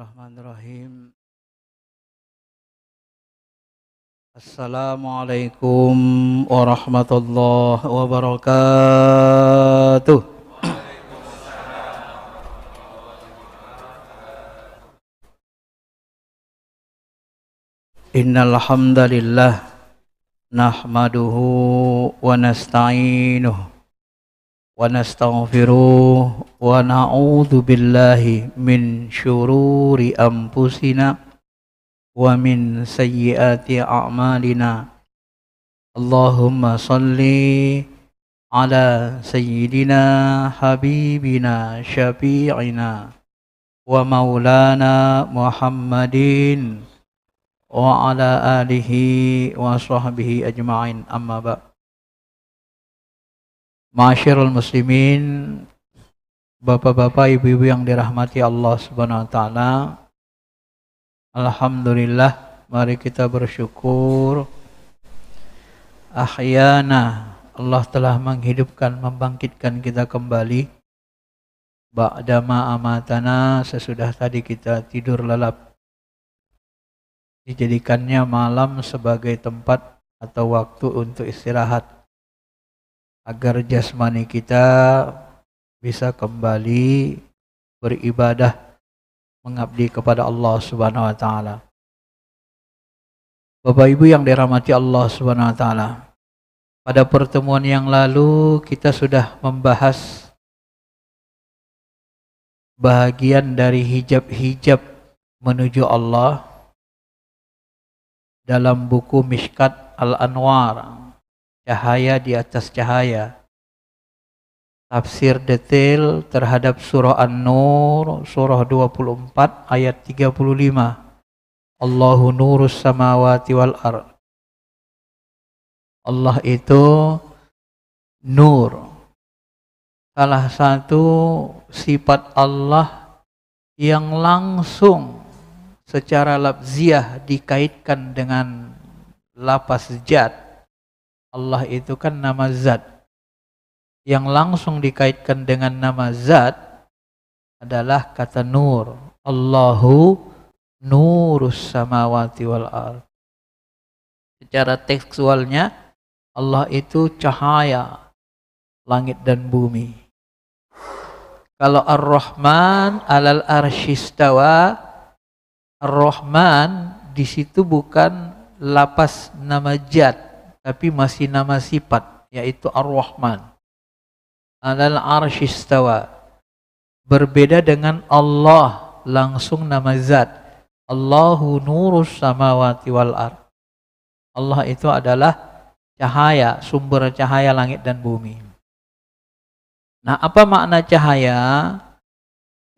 Bismillahirrahmanirrahim. Assalamualaikum warahmatullahi wabarakatuh. Innal hamdalillah nahmaduhu wa nasta'inuhu wa nastaghfiruh wa na'udzu billahi min syururi anfusina wa min sayyiati a'malina. Allahumma salli ala sayyidina habibina syafi'ina wa maulana Muhammadin wa ala alihi wa sahbihi ajma'in, amma ba'. Ma'asyiral muslimin, bapak-bapak, ibu-ibu yang dirahmati Allah Subhanahu wa taala. Alhamdulillah, mari kita bersyukur. Ahyana, Allah telah menghidupkan, membangkitkan kita kembali. Ba'dama amatana, sesudah tadi kita tidur lelap. Dijadikannya malam sebagai tempat atau waktu untuk istirahat, agar jasmani kita bisa kembali beribadah, mengabdi kepada Allah Subhanahu wa taala. Bapak Ibu yang dirahmati Allah Subhanahu wa taala, pada pertemuan yang lalu kita sudah membahas bahagian dari hijab-hijab menuju Allah dalam buku Mishkat Al-Anwar, cahaya di atas cahaya. Tafsir detail terhadap surah An-Nur, surah 24 ayat 35. Allahu nurus samawati wal ard. Allah itu nur. Salah satu sifat Allah yang langsung secara lafziah dikaitkan dengan lafaz zat. Allah itu kan nama zat. Yang langsung dikaitkan dengan nama zat adalah kata nur. Allahu nurus samawati wal ard. Secara tekstualnya, Allah itu cahaya langit dan bumi. Kalau Ar-Rahman alal arsyistawa, Ar-Rahman di situ bukan lapas nama zat, tapi masih nama sifat, yaitu Ar-Rahman. Alal arsyistawa. Berbeda dengan Allah, langsung nama zat. Allahu nurus samawati wal ard. Allah itu adalah cahaya, sumber cahaya langit dan bumi. Nah, apa makna cahaya?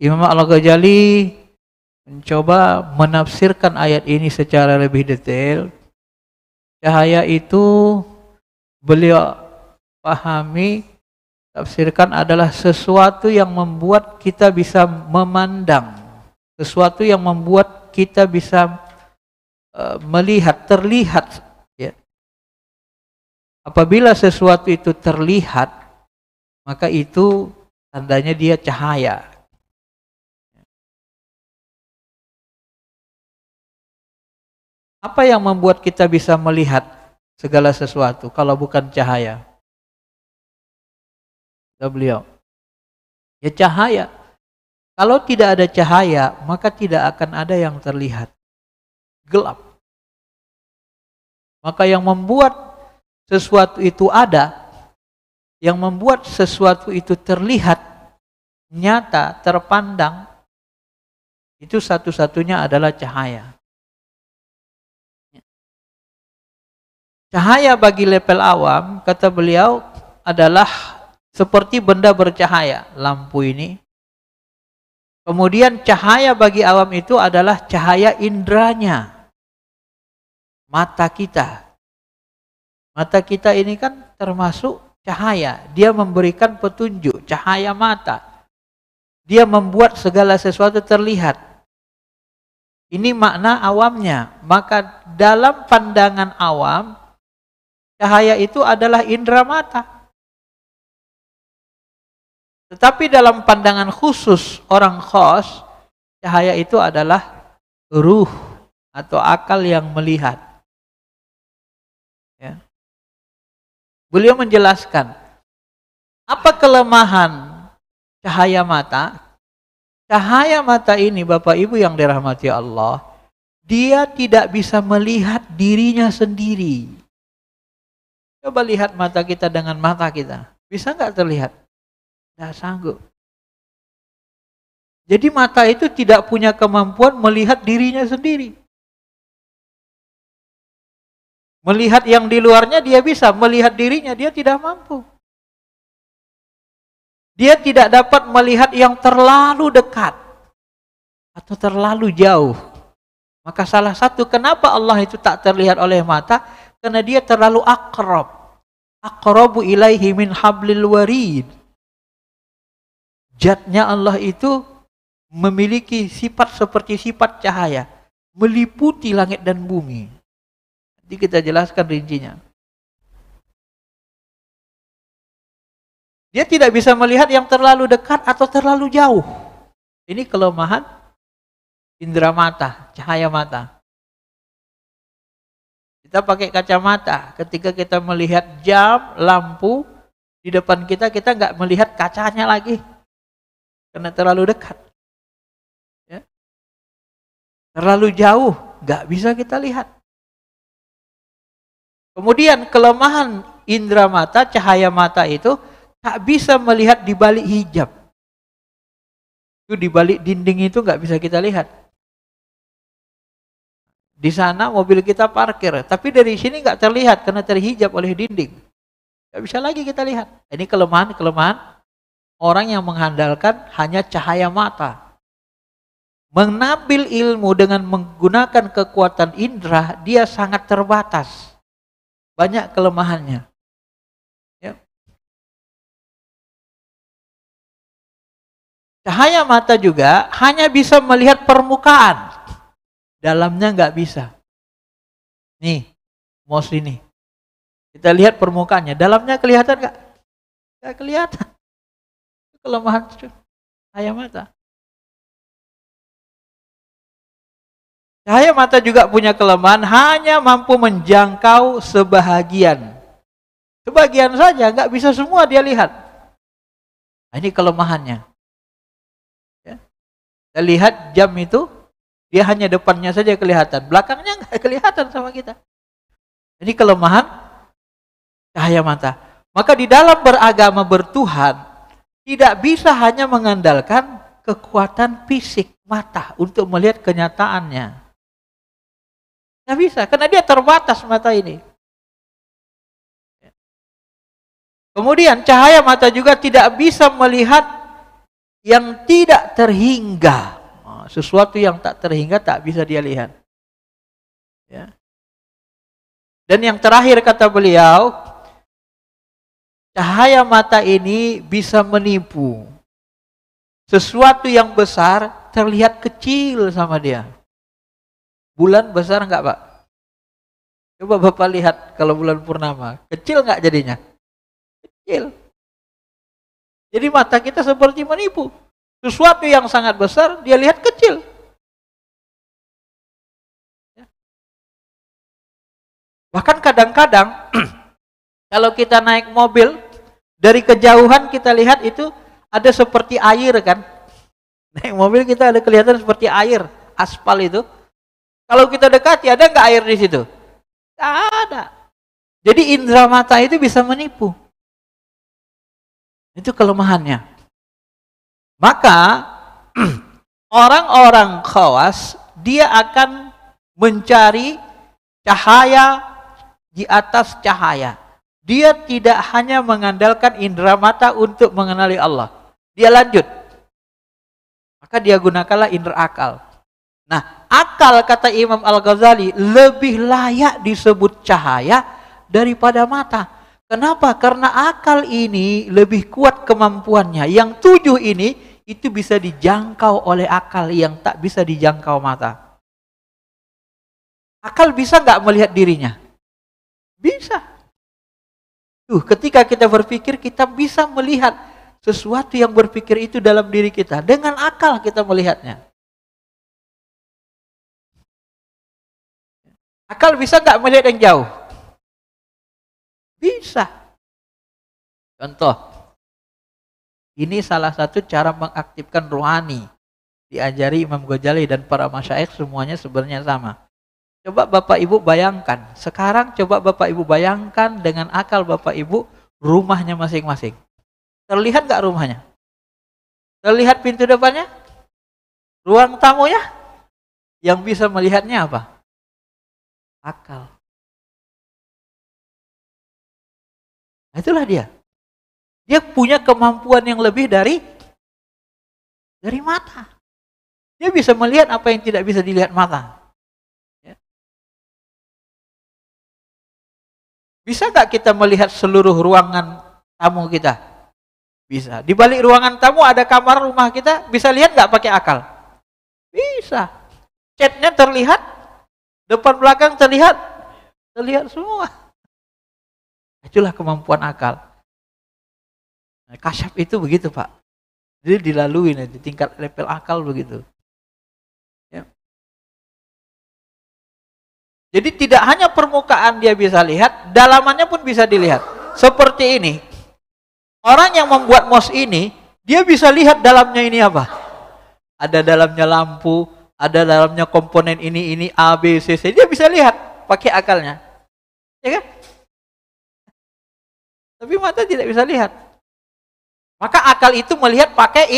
Imam Al-Ghazali mencoba menafsirkan ayat ini secara lebih detail. Cahaya itu beliau pahami, tafsirkan adalah sesuatu yang membuat kita bisa memandang, sesuatu yang membuat kita bisa melihat, terlihat. Ya. Apabila sesuatu itu terlihat, maka itu tandanya dia cahaya. Apa yang membuat kita bisa melihat segala sesuatu kalau bukan cahaya? Beliau, ya cahaya. Kalau tidak ada cahaya, maka tidak akan ada yang terlihat. Gelap. Maka yang membuat sesuatu itu ada, yang membuat sesuatu itu terlihat, nyata, terpandang, itu satu-satunya adalah cahaya. Cahaya bagi level awam, kata beliau, adalah seperti benda bercahaya, lampu ini. Kemudian cahaya bagi awam itu adalah cahaya indranya, mata kita. Mata kita ini kan termasuk cahaya. Dia memberikan petunjuk, cahaya mata. Dia membuat segala sesuatu terlihat. Ini makna awamnya. Maka dalam pandangan awam, cahaya itu adalah indera mata. Tetapi dalam pandangan khusus orang khos, cahaya itu adalah ruh atau akal yang melihat. Ya. Beliau menjelaskan, apa kelemahan cahaya mata? Cahaya mata ini, Bapak Ibu yang dirahmati Allah, dia tidak bisa melihat dirinya sendiri. Coba lihat mata kita dengan mata kita. Bisa nggak terlihat? Nggak sanggup. Jadi mata itu tidak punya kemampuan melihat dirinya sendiri. Melihat yang di luarnya dia bisa, melihat dirinya dia tidak mampu. Dia tidak dapat melihat yang terlalu dekat atau terlalu jauh. Maka salah satu kenapa Allah itu tak terlihat oleh mata, karena dia terlalu akrab. Aqrabu ilaihi min hablil warid. Zatnya Allah itu memiliki sifat seperti sifat cahaya, meliputi langit dan bumi. Nanti kita jelaskan rincinya. Dia tidak bisa melihat yang terlalu dekat atau terlalu jauh. Ini kelemahan indera mata, cahaya mata. Kita pakai kacamata, ketika kita melihat jam, lampu di depan kita, kita nggak melihat kacanya lagi. Karena terlalu dekat. Ya. Terlalu jauh, nggak bisa kita lihat. Kemudian kelemahan indera mata, cahaya mata itu tak bisa melihat di balik hijab. Itu di balik dinding itu nggak bisa kita lihat. Di sana mobil kita parkir, tapi dari sini nggak terlihat karena terhijab oleh dinding. Nggak bisa lagi kita lihat. Ini kelemahan orang yang mengandalkan hanya cahaya mata. Mengambil ilmu dengan menggunakan kekuatan indera, dia sangat terbatas. Banyak kelemahannya. Ya. Cahaya mata juga hanya bisa melihat permukaan. Dalamnya nggak bisa. Nih, mouse ini. Kita lihat permukaannya. Dalamnya kelihatan nggak? Nggak kelihatan. Kelemahan cahaya mata. Cahaya mata juga punya kelemahan, hanya mampu menjangkau sebahagian. Sebagian saja, nggak bisa semua dia lihat. Nah, ini kelemahannya. Ya. Kita lihat jam itu, dia hanya depannya saja kelihatan, belakangnya nggak kelihatan sama kita. Ini kelemahan cahaya mata. Maka di dalam beragama bertuhan, tidak bisa hanya mengandalkan kekuatan fisik mata untuk melihat kenyataannya. Tidak bisa, karena dia terbatas mata ini. Kemudian cahaya mata juga tidak bisa melihat yang tidak terhingga. Sesuatu yang tak terhingga tak bisa dia lihat. Ya. Dan yang terakhir kata beliau, cahaya mata ini bisa menipu. Sesuatu yang besar terlihat kecil sama dia. Bulan besar enggak, Pak? Coba Bapak lihat kalau bulan purnama, kecil enggak jadinya? Kecil. Jadi mata kita seperti menipu. Sesuatu yang sangat besar, dia lihat kecil. Bahkan kadang-kadang, kalau kita naik mobil, dari kejauhan kita lihat itu ada seperti air kan. Naik mobil kita ada kelihatan seperti air, aspal itu. Kalau kita dekati, ada nggak air di situ? Nggak ada. Jadi indera mata itu bisa menipu. Itu kelemahannya. Maka orang-orang khawas dia akan mencari cahaya di atas cahaya. Dia tidak hanya mengandalkan indera mata untuk mengenali Allah. Dia lanjut. Maka dia gunakanlah indera akal. Nah, akal kata Imam Al-Ghazali lebih layak disebut cahaya daripada mata. Kenapa? Karena akal ini lebih kuat kemampuannya. Yang 7 ini itu bisa dijangkau oleh akal yang tak bisa dijangkau mata. Akal bisa nggak melihat dirinya? Bisa. Ketika kita berpikir, kita bisa melihat sesuatu yang berpikir itu dalam diri kita. Dengan akal kita melihatnya. Akal bisa nggak melihat yang jauh? Bisa. Contoh, ini salah satu cara mengaktifkan rohani. Diajari Imam Ghazali dan para masyaikh semuanya sebenarnya sama. Coba Bapak Ibu bayangkan, sekarang coba Bapak Ibu bayangkan dengan akal Bapak Ibu rumahnya masing-masing. Terlihat nggak rumahnya? Terlihat pintu depannya? Ruang tamunya? Yang bisa melihatnya apa? Akal. Nah, itulah dia. Dia punya kemampuan yang lebih dari mata. Dia bisa melihat apa yang tidak bisa dilihat mata. Ya. Bisa nggak kita melihat seluruh ruangan tamu kita? Bisa. Di balik ruangan tamu ada kamar rumah kita, bisa lihat nggak pakai akal? Bisa. Catnya terlihat, depan belakang terlihat semua. Itulah kemampuan akal. Nah, kasyaf itu begitu Pak. Jadi dilalui nanti tingkat level akal begitu. Ya. Jadi tidak hanya permukaan dia bisa lihat, dalamannya pun bisa dilihat. Seperti ini. Orang yang membuat mos ini, dia bisa lihat dalamnya ini apa? Ada dalamnya lampu, ada dalamnya komponen ini A, B, C, C. Dia bisa lihat pakai akalnya. Ya kan? Tapi mata tidak bisa lihat. Maka akal itu melihat pakai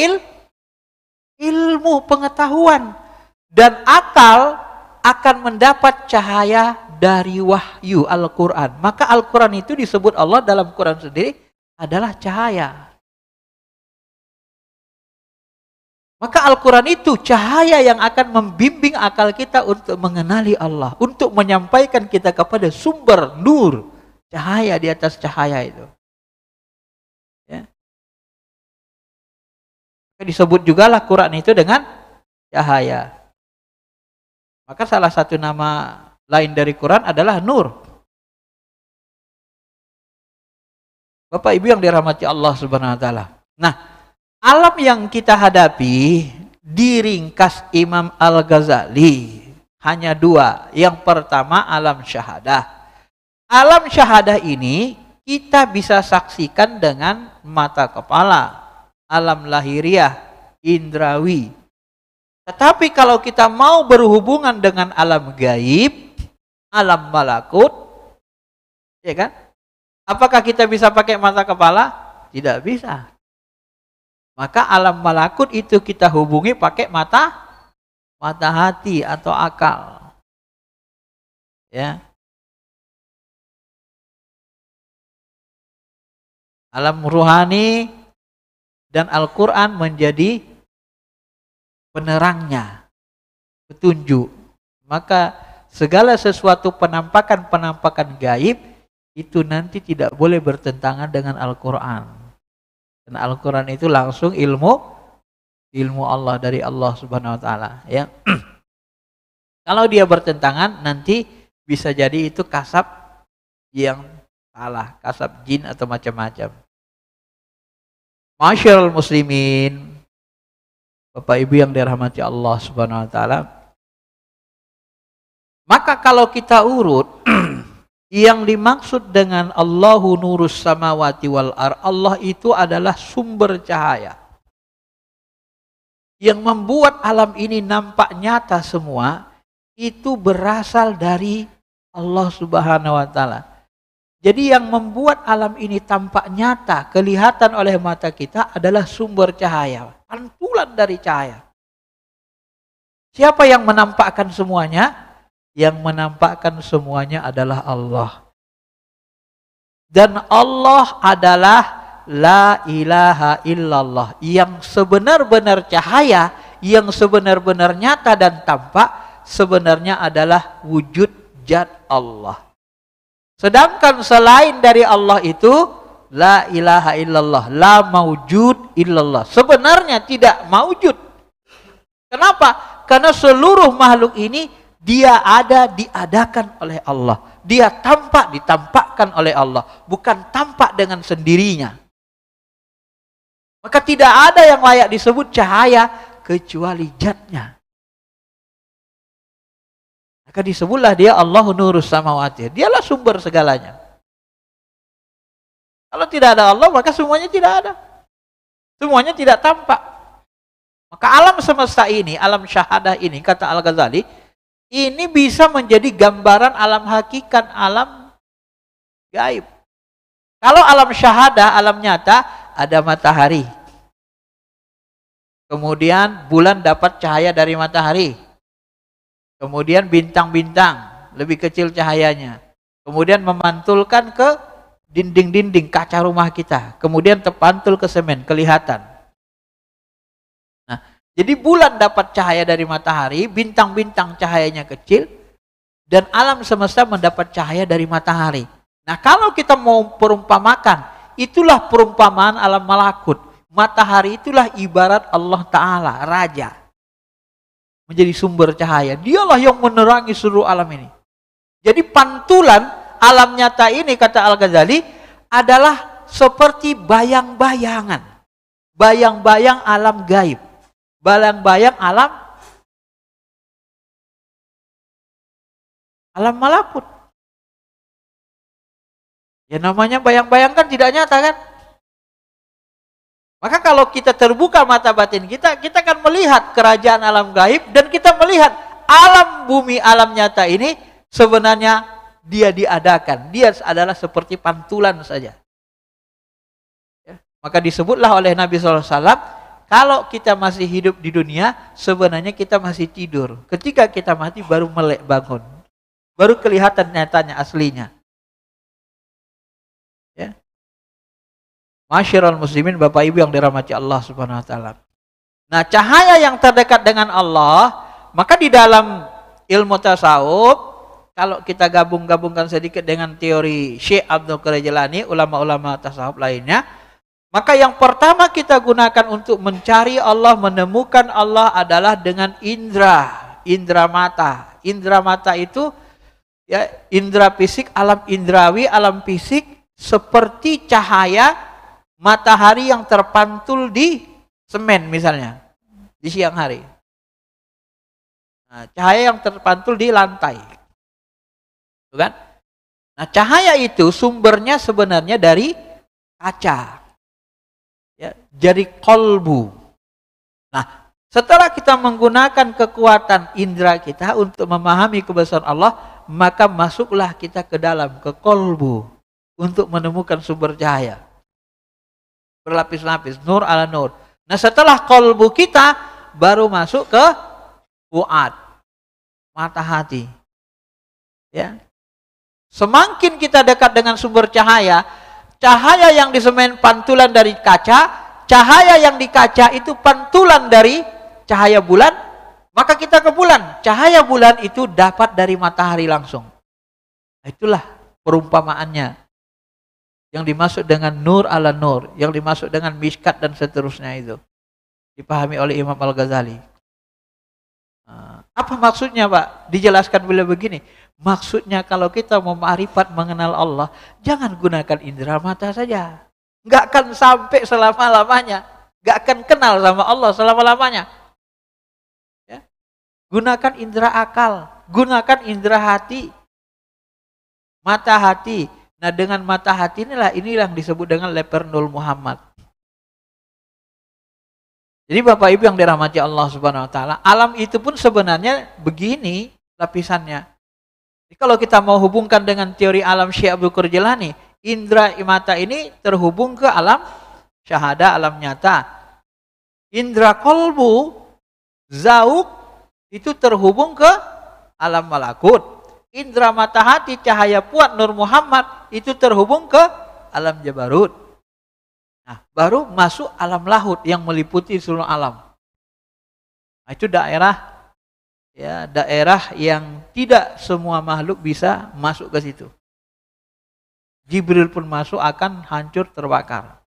ilmu pengetahuan. Dan akal akan mendapat cahaya dari wahyu Al-Quran. Maka Al-Quran itu disebut Allah dalam Quran sendiri adalah cahaya. Maka Al-Quran itu cahaya yang akan membimbing akal kita untuk mengenali Allah. Untuk menyampaikan kita kepada sumber nur. Cahaya di atas cahaya itu. Ya. Disebut juga lah Quran itu dengan cahaya. Maka salah satu nama lain dari Quran adalah nur. Bapak Ibu yang dirahmati Allah Subhanahu wa taala. Nah, alam yang kita hadapi diringkas Imam Al-Ghazali hanya dua. Yang pertama alam syahadah. Alam syahadah ini kita bisa saksikan dengan mata kepala, alam lahiriah, indrawi. Tetapi kalau kita mau berhubungan dengan alam gaib, alam malakut, ya kan? Apakah kita bisa pakai mata kepala? Tidak bisa. Maka alam malakut itu kita hubungi pakai mata hati atau akal. Ya. Alam ruhani dan Al-Quran menjadi penerangnya, petunjuk. Maka segala sesuatu penampakan gaib itu nanti tidak boleh bertentangan dengan Al-Quran. Dan Al-Quran itu langsung ilmu Allah dari Allah Subhanahu wa taala, ya. Kalau dia bertentangan nanti bisa jadi itu kasab yang salah, kasab jin atau macam-macam. Masyarul muslimin, Bapak Ibu yang dirahmati Allah Subhanahu wa taala. Maka kalau kita urut yang dimaksud dengan Allahu nurus samawati wal ar, Allah itu adalah sumber cahaya yang membuat alam ini nampak nyata semua, itu berasal dari Allah Subhanahu wa taala. Jadi yang membuat alam ini tampak nyata, kelihatan oleh mata kita adalah sumber cahaya, pantulan dari cahaya. Siapa yang menampakkan semuanya? Yang menampakkan semuanya adalah Allah. Dan Allah adalah la ilaha illallah, yang sebenar-benar cahaya, yang sebenar-benar nyata dan tampak, sebenarnya adalah wujud zat Allah. Sedangkan selain dari Allah itu la ilaha illallah, la maujud illallah. Sebenarnya tidak maujud. Kenapa? Karena seluruh makhluk ini dia ada diadakan oleh Allah. Dia tampak ditampakkan oleh Allah, bukan tampak dengan sendirinya. Maka tidak ada yang layak disebut cahaya kecuali zatnya. Maka disebutlah dia Allahu nurus samawati. Dialah sumber segalanya. Kalau tidak ada Allah, maka semuanya tidak ada. Semuanya tidak tampak. Maka alam semesta ini, alam syahadah ini, kata Al-Ghazali, ini bisa menjadi gambaran alam hakikat, alam gaib. Kalau alam syahadah, alam nyata, ada matahari. Kemudian bulan dapat cahaya dari matahari. Kemudian bintang-bintang, lebih kecil cahayanya. Kemudian memantulkan ke dinding-dinding kaca rumah kita. Kemudian terpantul ke semen, kelihatan. Nah, jadi bulan dapat cahaya dari matahari, bintang-bintang cahayanya kecil, dan alam semesta mendapat cahaya dari matahari. Nah, kalau kita mau perumpamakan, itulah perumpamaan alam malakut. Matahari itulah ibarat Allah Ta'ala, Raja. Menjadi sumber cahaya. Dialah yang menerangi seluruh alam ini. Jadi pantulan alam nyata ini, kata Al-Ghazali, adalah seperti bayang-bayangan. Bayang-bayang alam gaib. Bayang-bayang alam malakut. Ya namanya bayang-bayang kan tidak nyata kan? Maka kalau kita terbuka mata batin kita akan melihat kerajaan alam gaib, dan kita melihat alam bumi, alam nyata ini sebenarnya dia diadakan. Dia adalah seperti pantulan saja. Ya. Maka disebutlah oleh Nabi SAW, kalau kita masih hidup di dunia, sebenarnya kita masih tidur. Ketika kita mati baru melek bangun. Baru kelihatan nyatanya, aslinya. Ya. Masyiral muslimin, Bapak Ibu yang dirahmati Allah Subhanahu wa taala. Nah, cahaya yang terdekat dengan Allah, maka di dalam ilmu tasawuf, kalau kita gabung-gabungkan sedikit dengan teori Syekh Abdul Qadir Jilani, ulama-ulama tasawuf lainnya, maka yang pertama kita gunakan untuk mencari Allah, menemukan Allah adalah dengan indra mata. Indra mata itu ya indra fisik, alam indrawi, alam fisik seperti cahaya matahari yang terpantul di semen misalnya di siang hari. Nah, cahaya yang terpantul di lantai. Bukan? Nah, cahaya itu sumbernya sebenarnya dari kaca. Ya, jadi kolbu. Nah, setelah kita menggunakan kekuatan indera kita untuk memahami kebesaran Allah, maka masuklah kita ke dalam, ke kolbu, untuk menemukan sumber cahaya. Berlapis-lapis, nur ala nur. Nah, setelah kolbu kita, baru masuk ke fuad, mata hati. Ya. Semakin kita dekat dengan sumber cahaya, cahaya yang di semen pantulan dari kaca, cahaya yang di kaca itu pantulan dari cahaya bulan, maka kita ke bulan. Cahaya bulan itu dapat dari matahari langsung. Itulah perumpamaannya. Yang dimaksud dengan nur ala nur, yang dimaksud dengan miskat dan seterusnya itu. Dipahami oleh Imam Al-Ghazali. Apa maksudnya, Pak? Dijelaskan beliau begini. Maksudnya kalau kita mau ma'rifat mengenal Allah, jangan gunakan indera mata saja. Nggak akan sampai selama-lamanya. Nggak akan kenal sama Allah selama-lamanya. Ya. Gunakan indera akal. Gunakan indera hati. Mata hati. Nah, dengan mata hati inilah yang disebut dengan Lepernul Muhammad. Jadi Bapak Ibu yang dirahmati Allah Subhanahu wa taala, alam itu pun sebenarnya begini lapisannya. Jadi kalau kita mau hubungkan dengan teori alam Syekh Abdul Qadir Jilani, indra mata ini terhubung ke alam syahadah, alam nyata. Indra kolbu, zauk, itu terhubung ke alam malakut. Indra mata hati, cahaya puat Nur Muhammad, itu terhubung ke alam jabarut. Nah, baru masuk alam lahut yang meliputi seluruh alam. Nah, itu daerah yang tidak semua makhluk bisa masuk ke situ. Jibril pun masuk akan hancur terbakar.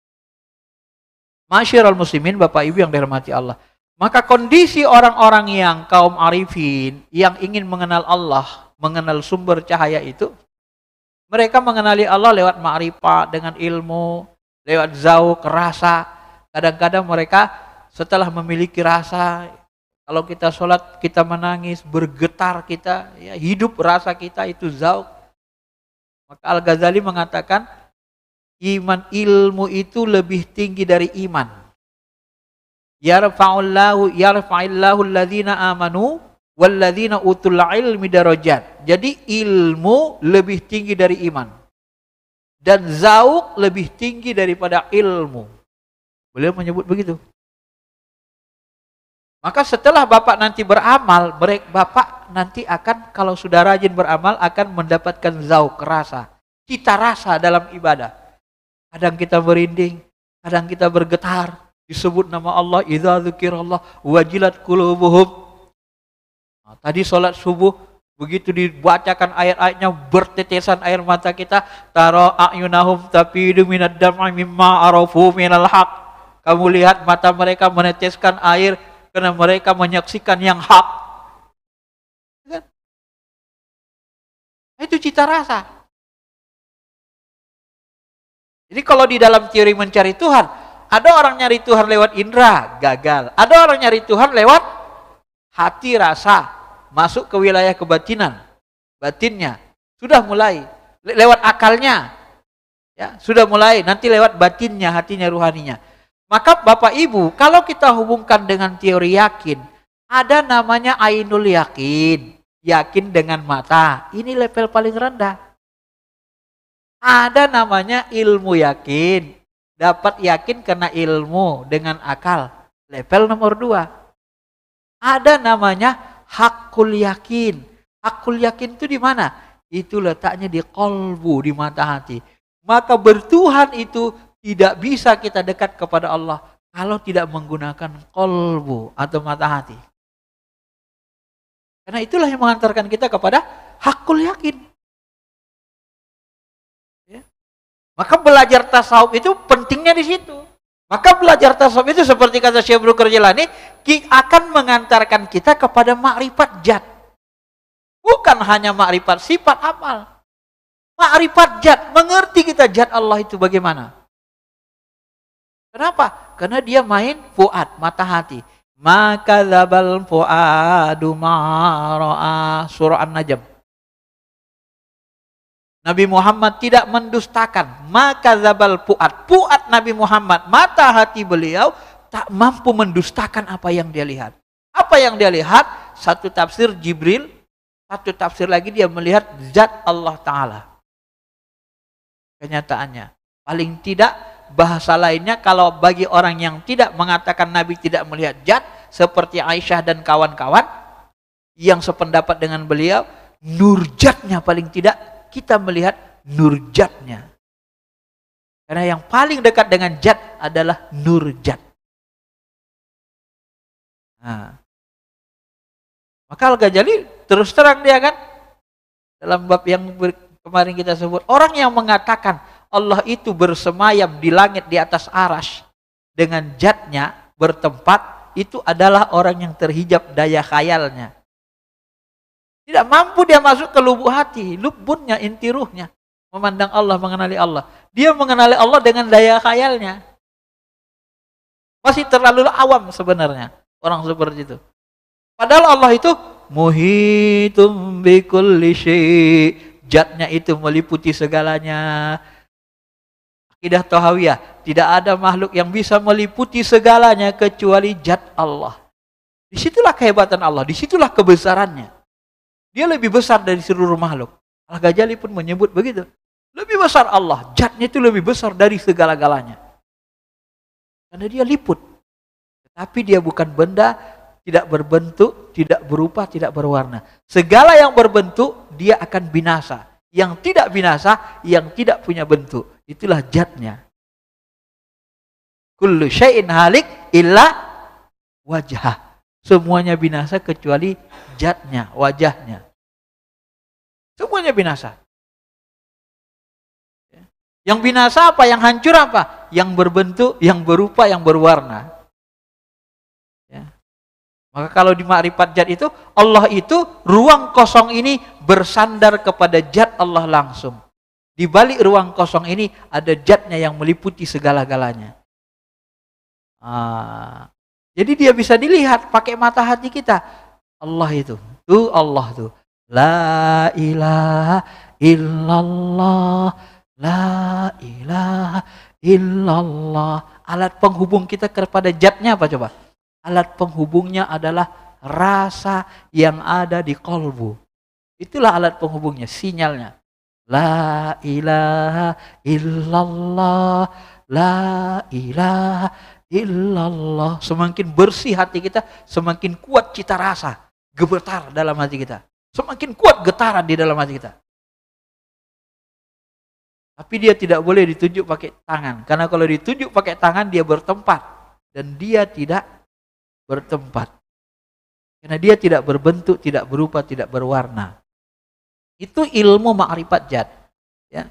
Masyiral muslimin, Bapak Ibu yang dirahmati Allah. Maka kondisi orang-orang yang kaum arifin yang ingin mengenal Allah, mengenal sumber cahaya itu, mereka mengenali Allah lewat ma'rifat dengan ilmu, lewat zauq, rasa. Kadang-kadang mereka setelah memiliki rasa, Kalau kita sholat, kita menangis, bergetar kita, ya, hidup rasa kita itu zauq. Maka Al-Ghazali mengatakan, ilmu itu lebih tinggi dari iman. Yarfa'illahu alladhina amanu walladzina utul ilmi darajat. Jadi ilmu lebih tinggi dari iman. Dan zauq lebih tinggi daripada ilmu. Beliau menyebut begitu. Maka setelah Bapak nanti beramal, Bapak nanti akan, kalau sudah rajin beramal, akan mendapatkan zauq, rasa, cita rasa dalam ibadah. Kadang kita merinding, kadang kita bergetar, disebut nama Allah, idza dzukirallah wajilat qulubuhum. Nah, tadi sholat subuh, begitu dibacakan ayat-ayatnya, bertetesan air mata kita, tara a'yunahum tafidu minad dam'i mimma arafu minal haq. Kamu lihat mata mereka meneteskan air karena mereka menyaksikan yang hak. Itu cita rasa. Jadi kalau di dalam teori mencari Tuhan, ada orang nyari Tuhan lewat indera, gagal. Ada orang nyari Tuhan lewat hati rasa, masuk ke wilayah kebatinan, batinnya. Sudah mulai. Lewat akalnya, ya, sudah mulai. Nanti lewat batinnya, hatinya, ruhaninya. Maka Bapak Ibu, kalau kita hubungkan dengan teori yakin, ada namanya ainul yakin, yakin dengan mata. Ini level paling rendah. Ada namanya ilmu yakin, dapat yakin karena ilmu dengan akal, level nomor 2. Ada namanya hakul yakin. Hakul yakin itu di mana? Itu letaknya di qalbu, di mata hati. Maka bertuhan itu tidak bisa kita dekat kepada Allah kalau tidak menggunakan qalbu atau mata hati. Karena itulah yang mengantarkan kita kepada hakul yakin. Ya. Maka belajar tasawuf itu pentingnya di situ. Maka belajar tasawuf itu seperti kata Syekh Abdul Jilani, akan mengantarkan kita kepada makrifat zat. Bukan hanya makrifat sifat amal. Makrifat zat, mengerti kita zat Allah itu bagaimana. Kenapa? Karena dia main fuad, mata hati. Maka dzabal fuadu ma ra'a, surah An-Najm. Nabi Muhammad tidak mendustakan. Maka dzabal fuad. Fuad Nabi Muhammad, mata hati beliau tak mampu mendustakan apa yang dia lihat. Apa yang dia lihat? Satu tafsir Jibril, satu tafsir lagi dia melihat zat Allah Ta'ala. Kenyataannya. Paling tidak bahasa lainnya, kalau bagi orang yang tidak mengatakan Nabi tidak melihat zat, seperti Aisyah dan kawan-kawan yang sependapat dengan beliau, nur zatnya paling tidak kita melihat nur zatnya. Karena yang paling dekat dengan zat adalah nur zat. Nah, maka Al-Ghazali terus terang dia kan, dalam bab yang kemarin kita sebut, orang yang mengatakan Allah itu bersemayam di langit di atas arasy dengan zatnya bertempat, itu adalah orang yang terhijab daya khayalnya. Tidak mampu dia masuk ke lubuk hati, lubunnya, inti ruhnya, memandang Allah, mengenali Allah. Dia mengenali Allah dengan daya khayalnya. Masih terlalu awam sebenarnya orang seperti itu. Padahal Allah itu muhitum bikulli syai', zatnya itu meliputi segalanya. Akidah Tahawiyah, tidak ada makhluk yang bisa meliputi segalanya kecuali zat Allah. Disitulah kehebatan Allah, disitulah kebesarannya. Dia lebih besar dari seluruh makhluk. Al-Ghazali pun menyebut begitu. Lebih besar Allah, zatnya itu lebih besar dari segala-galanya. Karena dia liput. Tetapi dia bukan benda, tidak berbentuk, tidak berupa, tidak berwarna. Segala yang berbentuk, dia akan binasa. Yang tidak binasa, yang tidak punya bentuk. Itulah zatnya. Kullu syai'in halik illa wajhah. Semuanya binasa kecuali zatnya, wajahnya. Semuanya binasa. Yang binasa apa? Yang hancur apa? Yang berbentuk, yang berupa, yang berwarna. Ya. Maka kalau di makrifat zat itu, Allah itu ruang kosong ini bersandar kepada zat Allah langsung. Di balik ruang kosong ini ada zatnya yang meliputi segala-galanya. Jadi dia bisa dilihat pakai mata hati kita. Allah itu. Tuh Allah tuh. La ilaha illallah. La ilaha illallah. Alat penghubung kita kepada zatnya apa coba? Alat penghubungnya adalah rasa yang ada di kolbu. Itulah alat penghubungnya, sinyalnya. La ilaha illallah. La ilaha illallah. Semakin bersih hati kita, semakin kuat cita rasa, gemetar dalam hati kita. Semakin kuat getaran di dalam hati kita. Tapi dia tidak boleh ditunjuk pakai tangan. Karena kalau ditunjuk pakai tangan, dia bertempat. Dan dia tidak bertempat. Karena dia tidak berbentuk, tidak berupa, tidak berwarna. Itu ilmu ma'rifat zat. Ya.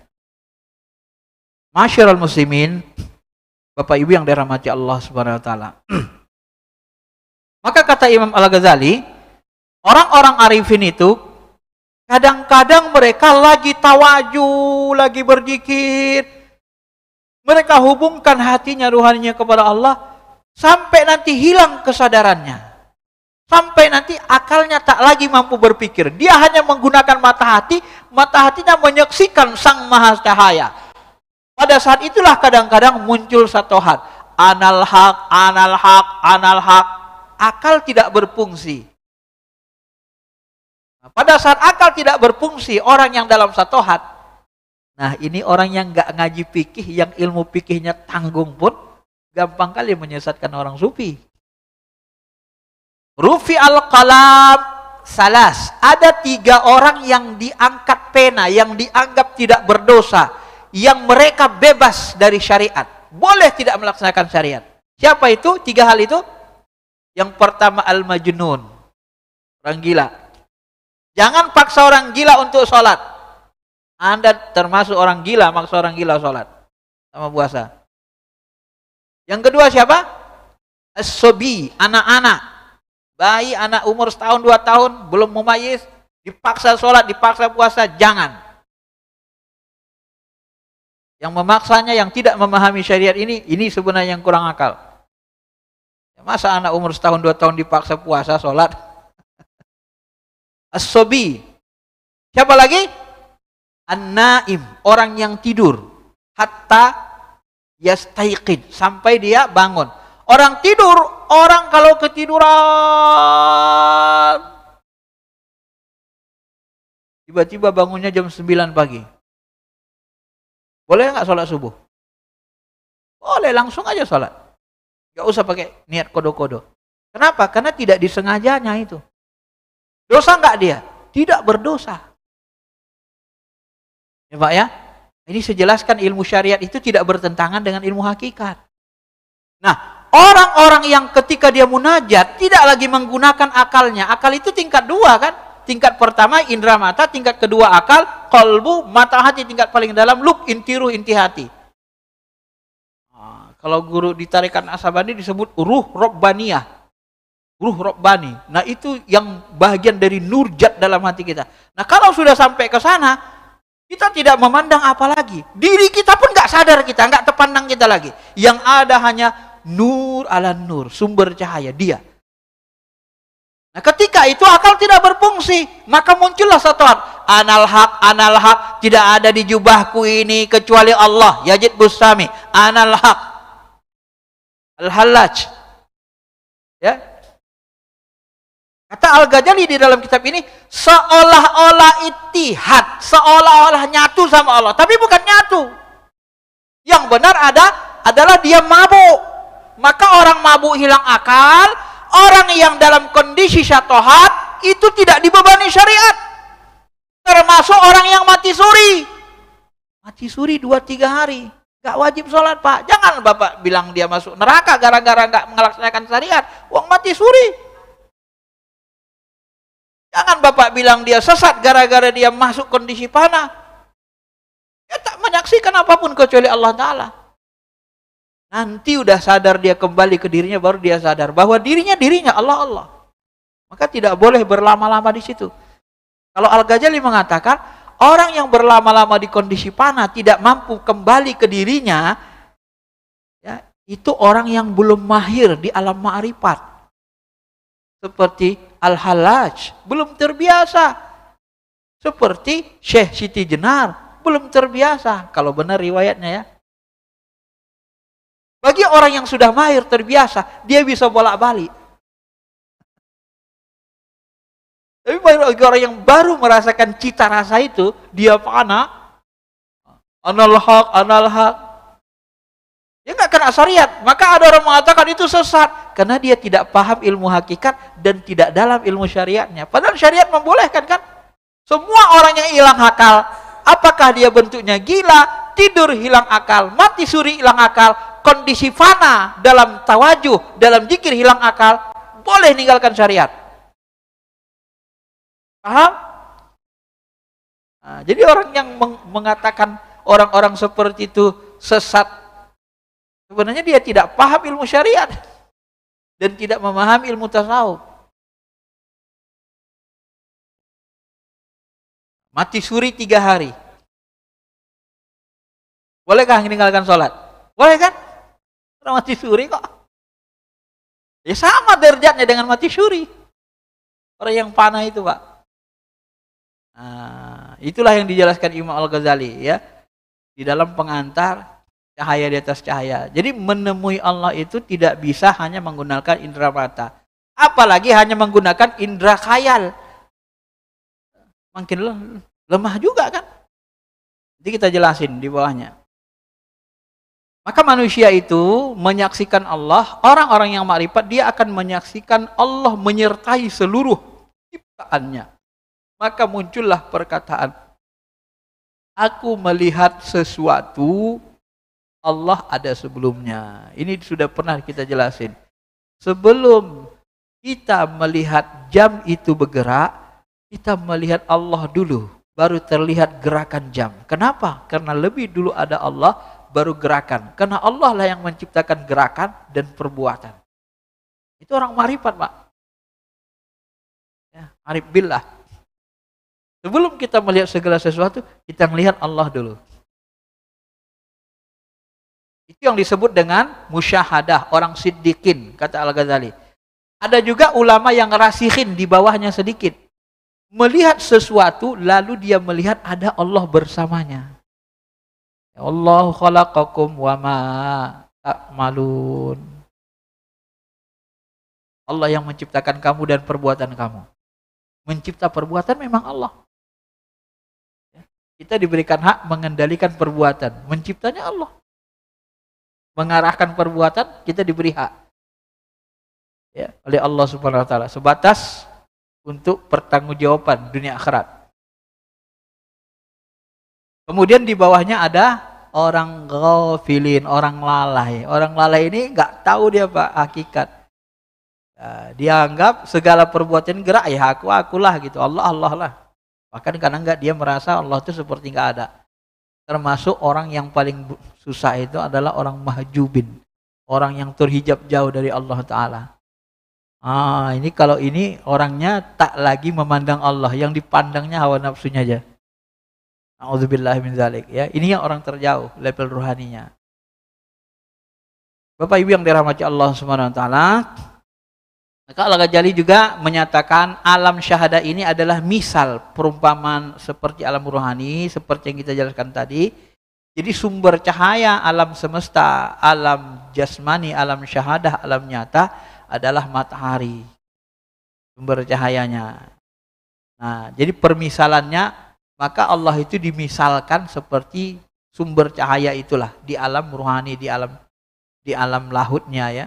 Masyarul muslimin, Bapak Ibu yang dirahmati Allah Subhanahu wa taala. Maka kata Imam Al-Ghazali, orang-orang arifin itu kadang-kadang mereka lagi tawaju, lagi berzikir. Mereka hubungkan hatinya, ruhaninya kepada Allah sampai nanti hilang kesadarannya. Sampai nanti akalnya tak lagi mampu berpikir. Dia hanya menggunakan mata hatinya menyaksikan Sang Maha Cahaya. Pada saat itulah kadang-kadang muncul syubhat. Anal haq, anal haq, anal haq. Akal tidak berfungsi. Pada saat akal tidak berfungsi, orang yang dalam syubhat, nah ini orang yang nggak ngaji fikih, yang ilmu fikihnya tanggung pun gampang kali menyesatkan orang sufi. Rufi al-qalam salas. Ada 3 orang yang diangkat pena, yang dianggap tidak berdosa, yang mereka bebas dari syariat. Boleh tidak melaksanakan syariat. Siapa itu? 3 hal itu. Yang pertama al-majnun. Orang gila. Jangan paksa orang gila untuk sholat. Anda termasuk orang gila, maksa orang gila sholat sama puasa. Yang kedua siapa? As-sobi, anak-anak. Bayi, anak umur 1 tahun, 2 tahun, belum mumayyiz, dipaksa sholat, dipaksa puasa, jangan. Yang memaksanya, yang tidak memahami syariat ini sebenarnya yang kurang akal. Masa anak umur 1 tahun, 2 tahun dipaksa puasa, sholat? As-sobi. Siapa lagi? An-naim, orang yang tidur. Hatta yastaiqid, sampai dia bangun. Orang tidur, orang kalau ketiduran, tiba-tiba bangunnya jam 9 pagi. Boleh nggak sholat subuh? Boleh, langsung aja sholat. Nggak usah pakai niat kodo-kodo. Kenapa? Karena tidak disengajanya itu. Dosa nggak dia? Tidak berdosa. Ya Pak ya? Ini sejelaskan ilmu syariat itu tidak bertentangan dengan ilmu hakikat. Nah, orang-orang yang ketika dia munajat tidak lagi menggunakan akalnya. Akal itu tingkat 2 kan? Tingkat pertama indera mata, tingkat kedua akal, kolbu, mata hati, tingkat paling dalam lub, inti ruh, inti hati. Nah, kalau guru di Tarekat Asabani disebut ruh robbaniyah. Ruh robbani. Nah, itu yang bagian dari nurjat dalam hati kita. Nah, kalau sudah sampai ke sana, kita tidak memandang apa lagi. Diri kita pun nggak sadar kita, nggak terpandang kita lagi. Yang ada hanya nur ala nur, sumber cahaya dia. Nah, ketika itu akal tidak berfungsi, maka muncullah syubhat. Anal haq, tidak ada di jubahku ini kecuali Allah. Yazid Bustami, anal haq. Al-Hallaj. Ya. Kata Al-Ghazali di dalam kitab ini, seolah-olah ittihad, seolah-olah nyatu sama Allah, tapi bukan nyatu. Yang benar adalah dia mabuk. Maka orang mabuk hilang akal. Orang yang dalam kondisi syubhat itu tidak dibebani syariat. Termasuk orang yang mati suri. Mati suri 2-3 hari. Gak wajib sholat Pak. Jangan Bapak bilang dia masuk neraka gara-gara gak melaksanakan syariat. Wong mati suri. Jangan Bapak bilang dia sesat gara-gara dia masuk kondisi panah. Dia tak menyaksikan apapun kecuali Allah Ta'ala. Nanti udah sadar dia kembali ke dirinya, baru dia sadar bahwa dirinya Allah. Maka tidak boleh berlama-lama di situ. Kalau Al-Ghazali mengatakan orang yang berlama-lama di kondisi panah tidak mampu kembali ke dirinya, ya, itu orang yang belum mahir di alam ma'rifat. Seperti Al-Hallaj, belum terbiasa. Seperti Syekh Siti Jenar, belum terbiasa. Kalau benar riwayatnya ya. Bagi orang yang sudah mahir, terbiasa, dia bisa bolak-balik. Tapi bagi orang yang baru merasakan cita rasa itu, dia panah, anal haq, dia nggak kena syariat. Maka ada orang mengatakan itu sesat karena dia tidak paham ilmu hakikat dan tidak dalam ilmu syariatnya. Padahal syariat membolehkan kan? Semua orang yang hilang akal, apakah dia bentuknya gila, tidur hilang akal, mati suri hilang akal, kondisi fana dalam tawajuh, dalam zikir hilang akal, boleh ninggalkan syariat. Paham? Nah, jadi orang yang mengatakan orang-orang seperti itu sesat, sebenarnya dia tidak paham ilmu syariat dan tidak memahami ilmu tasawuf. Mati suri 3 hari. Bolehkah meninggalkan sholat? Boleh kan? Orang mati suri kok. Ya sama derajatnya dengan mati suri. Orang yang panah itu, Pak. Nah, itulah yang dijelaskan Imam Al-Ghazali ya. Di dalam pengantar cahaya di atas cahaya. Jadi menemui Allah itu tidak bisa hanya menggunakan indera mata. Apalagi hanya menggunakan indera khayal. Makin lemah juga kan. Jadi kita jelasin di bawahnya. Maka manusia itu menyaksikan Allah, orang-orang yang makrifat dia akan menyaksikan Allah menyertai seluruh ciptaannya. Maka muncullah perkataan, aku melihat sesuatu, Allah ada sebelumnya. Ini sudah pernah kita jelasin. Sebelum kita melihat jam itu bergerak, kita melihat Allah dulu, baru terlihat gerakan jam. Kenapa? Karena lebih dulu ada Allah, baru gerakan. Karena Allah lah yang menciptakan gerakan dan perbuatan. Itu orang marifat, Pak. Ya, arif billah. Sebelum kita melihat segala sesuatu, kita melihat Allah dulu. Itu yang disebut dengan musyahadah, orang siddiqin, kata Al-Ghazali. Ada juga ulama yang rasihin di bawahnya sedikit. Melihat sesuatu, lalu dia melihat ada Allah bersamanya. Allah khalaqakum wa ma ta'malun. Allah yang menciptakan kamu dan perbuatan kamu. Mencipta perbuatan memang Allah. Kita diberikan hak mengendalikan perbuatan. Menciptanya Allah. Mengarahkan perbuatan, kita diberi hak. Ya, oleh Allah Subhanahu wa taala. Sebatas untuk pertanggungjawaban dunia akhirat. Kemudian di bawahnya ada orang ghafilin, orang lalai. Orang lalai ini nggak tahu dia Pak hakikat. Dia anggap segala perbuatan gerak ya akulah gitu. Allah lah. Bahkan kadang enggak dia merasa Allah itu seperti enggak ada. Termasuk orang yang paling susah itu adalah orang mahjubin. Orang yang terhijab jauh dari Allah Ta'ala. Ini kalau ini orangnya tak lagi memandang Allah. Yang dipandangnya hawa nafsunya aja. A'udzubillahi min dzalik ya. Ini yang orang terjauh level rohaninya. Bapak Ibu yang dirahmati Allah Subhanahu wa taala, maka Al-Ghazali juga menyatakan alam syahadah ini adalah misal perumpamaan seperti alam rohani, seperti yang kita jelaskan tadi. Jadi sumber cahaya alam semesta, alam jasmani, alam syahadah, alam nyata adalah matahari. Sumber cahayanya. Nah, jadi permisalannya, maka Allah itu dimisalkan seperti sumber cahaya itulah di alam rohani, di alam lahutnya ya.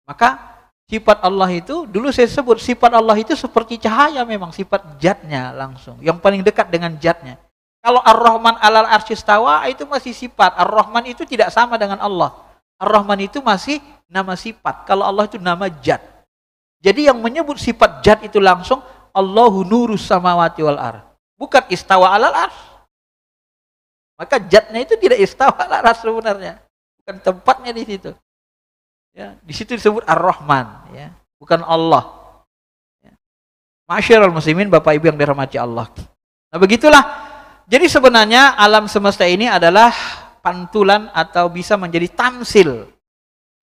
Maka sifat Allah itu, dulu saya sebut sifat Allah itu seperti cahaya memang, sifat zatnya langsung. Yang paling dekat dengan zatnya. Kalau Ar-Rahman alal arsy istawa itu masih sifat. Ar-Rahman itu tidak sama dengan Allah. Ar-Rahman itu masih nama sifat. Kalau Allah itu nama zat. Jadi yang menyebut sifat zat itu langsung Allahu nurus samawati wal ardh. Bukan istawa alal arsy. Maka zatnya itu tidak istawa alal arsy sebenarnya. Bukan tempatnya di situ. Ya, di situ disebut Ar-Rahman, ya, bukan Allah. Ya. Ma'asyiral muslimin, Bapak Ibu yang dirahmati Allah. Nah, begitulah. Jadi sebenarnya alam semesta ini adalah pantulan atau bisa menjadi tamsil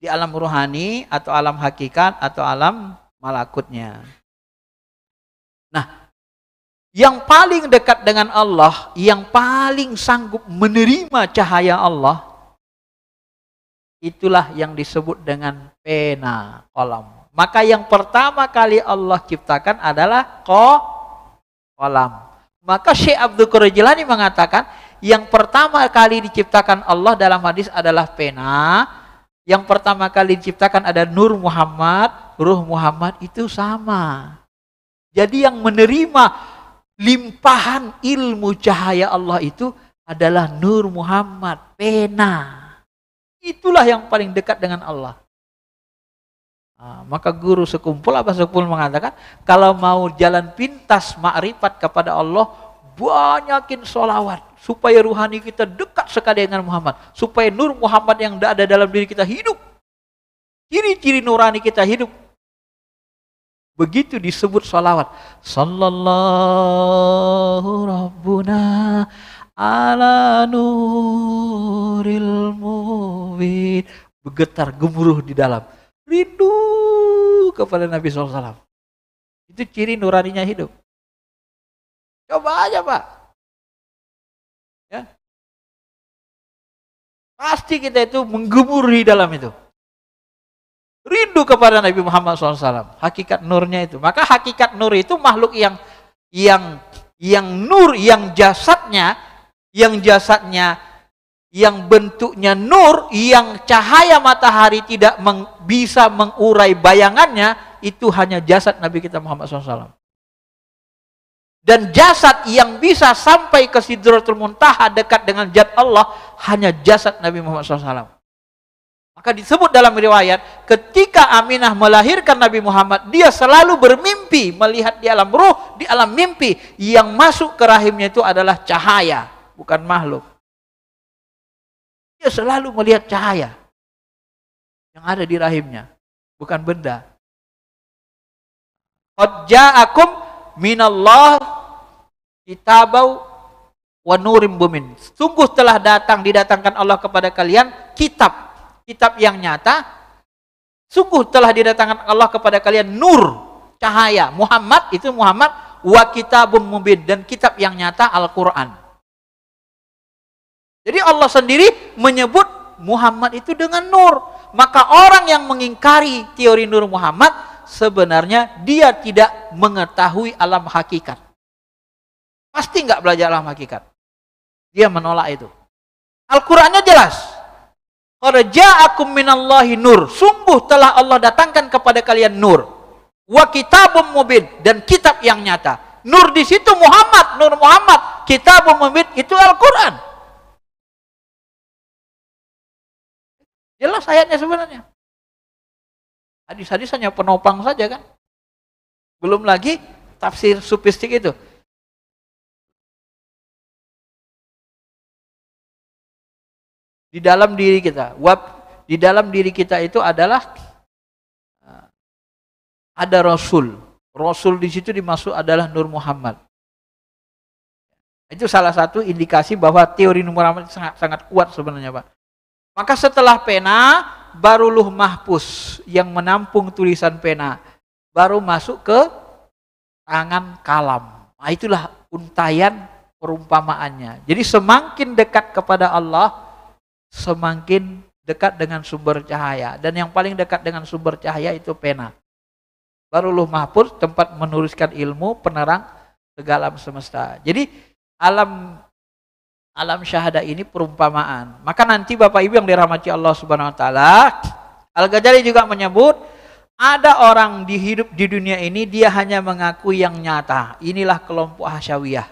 di alam rohani atau alam hakikat atau alam malakutnya. Nah, yang paling dekat dengan Allah, yang paling sanggup menerima cahaya Allah, itulah yang disebut dengan pena, kolam. Maka yang pertama kali Allah ciptakan adalah kolam. Maka Syekh Abdul Qadir Jilani mengatakan, yang pertama kali diciptakan Allah dalam hadis adalah pena. Yang pertama kali diciptakan ada Nur Muhammad, Ruh Muhammad, itu sama. Jadi yang menerima limpahan ilmu cahaya Allah itu adalah Nur Muhammad, pena. Itulah yang paling dekat dengan Allah. Nah, maka guru sekumpul Abah Sekumpul mengatakan, kalau mau jalan pintas makrifat kepada Allah, banyakin sholawat supaya ruhani kita dekat sekali dengan Muhammad, supaya Nur Muhammad yang ada dalam diri kita hidup, ciri-ciri nurani kita hidup. Begitu disebut sholawat, sallallahu rabbuna ala nuril mubin, bergetar gemuruh di dalam rindu kepada Nabi SAW. Itu ciri nuraninya hidup. Coba aja Pak, ya, pasti kita itu menggemur di dalam itu, rindu kepada Nabi Muhammad SAW. Hakikat nurnya itu. Maka hakikat nur itu makhluk yang nur, yang jasadnya, yang bentuknya nur, yang cahaya matahari tidak bisa mengurai bayangannya, itu hanya jasad Nabi kita Muhammad SAW. Dan jasad yang bisa sampai ke Sidratul Muntaha dekat dengan zat Allah, hanya jasad Nabi Muhammad SAW. Maka disebut dalam riwayat, ketika Aminah melahirkan Nabi Muhammad, dia selalu bermimpi, melihat di alam ruh, di alam mimpi, yang masuk ke rahimnya itu adalah cahaya, bukan makhluk. Dia selalu melihat cahaya yang ada di rahimnya, bukan benda. Qad ja'akum minallah kitabau wa nurim bumin. Sungguh telah didatangkan Allah kepada kalian kitab yang nyata. Sungguh telah didatangkan Allah kepada kalian nur, cahaya. Muhammad itu Muhammad, wa kitabum mubin, dan kitab yang nyata, Al-Quran. Jadi Allah sendiri menyebut Muhammad itu dengan nur. Maka orang yang mengingkari teori Nur Muhammad, sebenarnya dia tidak mengetahui alam hakikat. Pasti nggak belajar alam hakikat. Dia menolak itu. Al-Qurannya jelas. Qad ja'akum minallahi nur. Sungguh telah Allah datangkan kepada kalian nur. Wa kitabum mubin, dan kitab yang nyata. Nur di situ Muhammad, Nur Muhammad. Kitabum mubin itu Al-Quran. Jelas ayatnya sebenarnya. Hadis-hadis hanya penopang saja kan. Belum lagi tafsir sufistik itu. Di dalam diri kita, di dalam diri kita itu adalah ada Rasul. Rasul di situ dimaksud adalah Nur Muhammad. Itu salah satu indikasi bahwa teori Nur Muhammad sangat kuat sebenarnya, Pak. Maka setelah pena, baru Lauh Mahfuz yang menampung tulisan pena, baru masuk ke tangan kalam. Nah, itulah untayan perumpamaannya. Jadi semakin dekat kepada Allah, semakin dekat dengan sumber cahaya. Dan yang paling dekat dengan sumber cahaya itu pena. Baru Lauh Mahfuz, tempat menuliskan ilmu, penerang segala alam semesta. Jadi alam syahadah ini perumpamaan. Maka nanti Bapak Ibu yang dirahmati Allah Subhanahu wa taala, Al-Ghazali juga menyebut ada orang di dunia ini dia hanya mengakui yang nyata. Inilah kelompok hasyawiyah.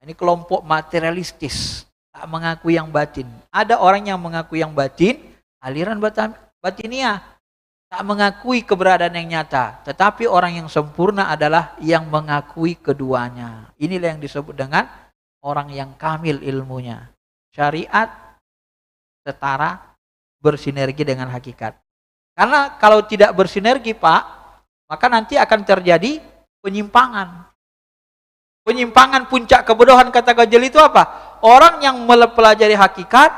Ini kelompok materialistis, tak mengakui yang batin. Ada orang yang mengaku yang batin, aliran batiniah, tak mengakui keberadaan yang nyata. Tetapi orang yang sempurna adalah yang mengakui keduanya. Inilah yang disebut dengan orang yang kamil ilmunya. Syariat setara, bersinergi dengan hakikat. Karena kalau tidak bersinergi, Pak, maka nanti akan terjadi penyimpangan. Penyimpangan puncak kebodohan kata Ghazali itu apa? Orang yang mempelajari hakikat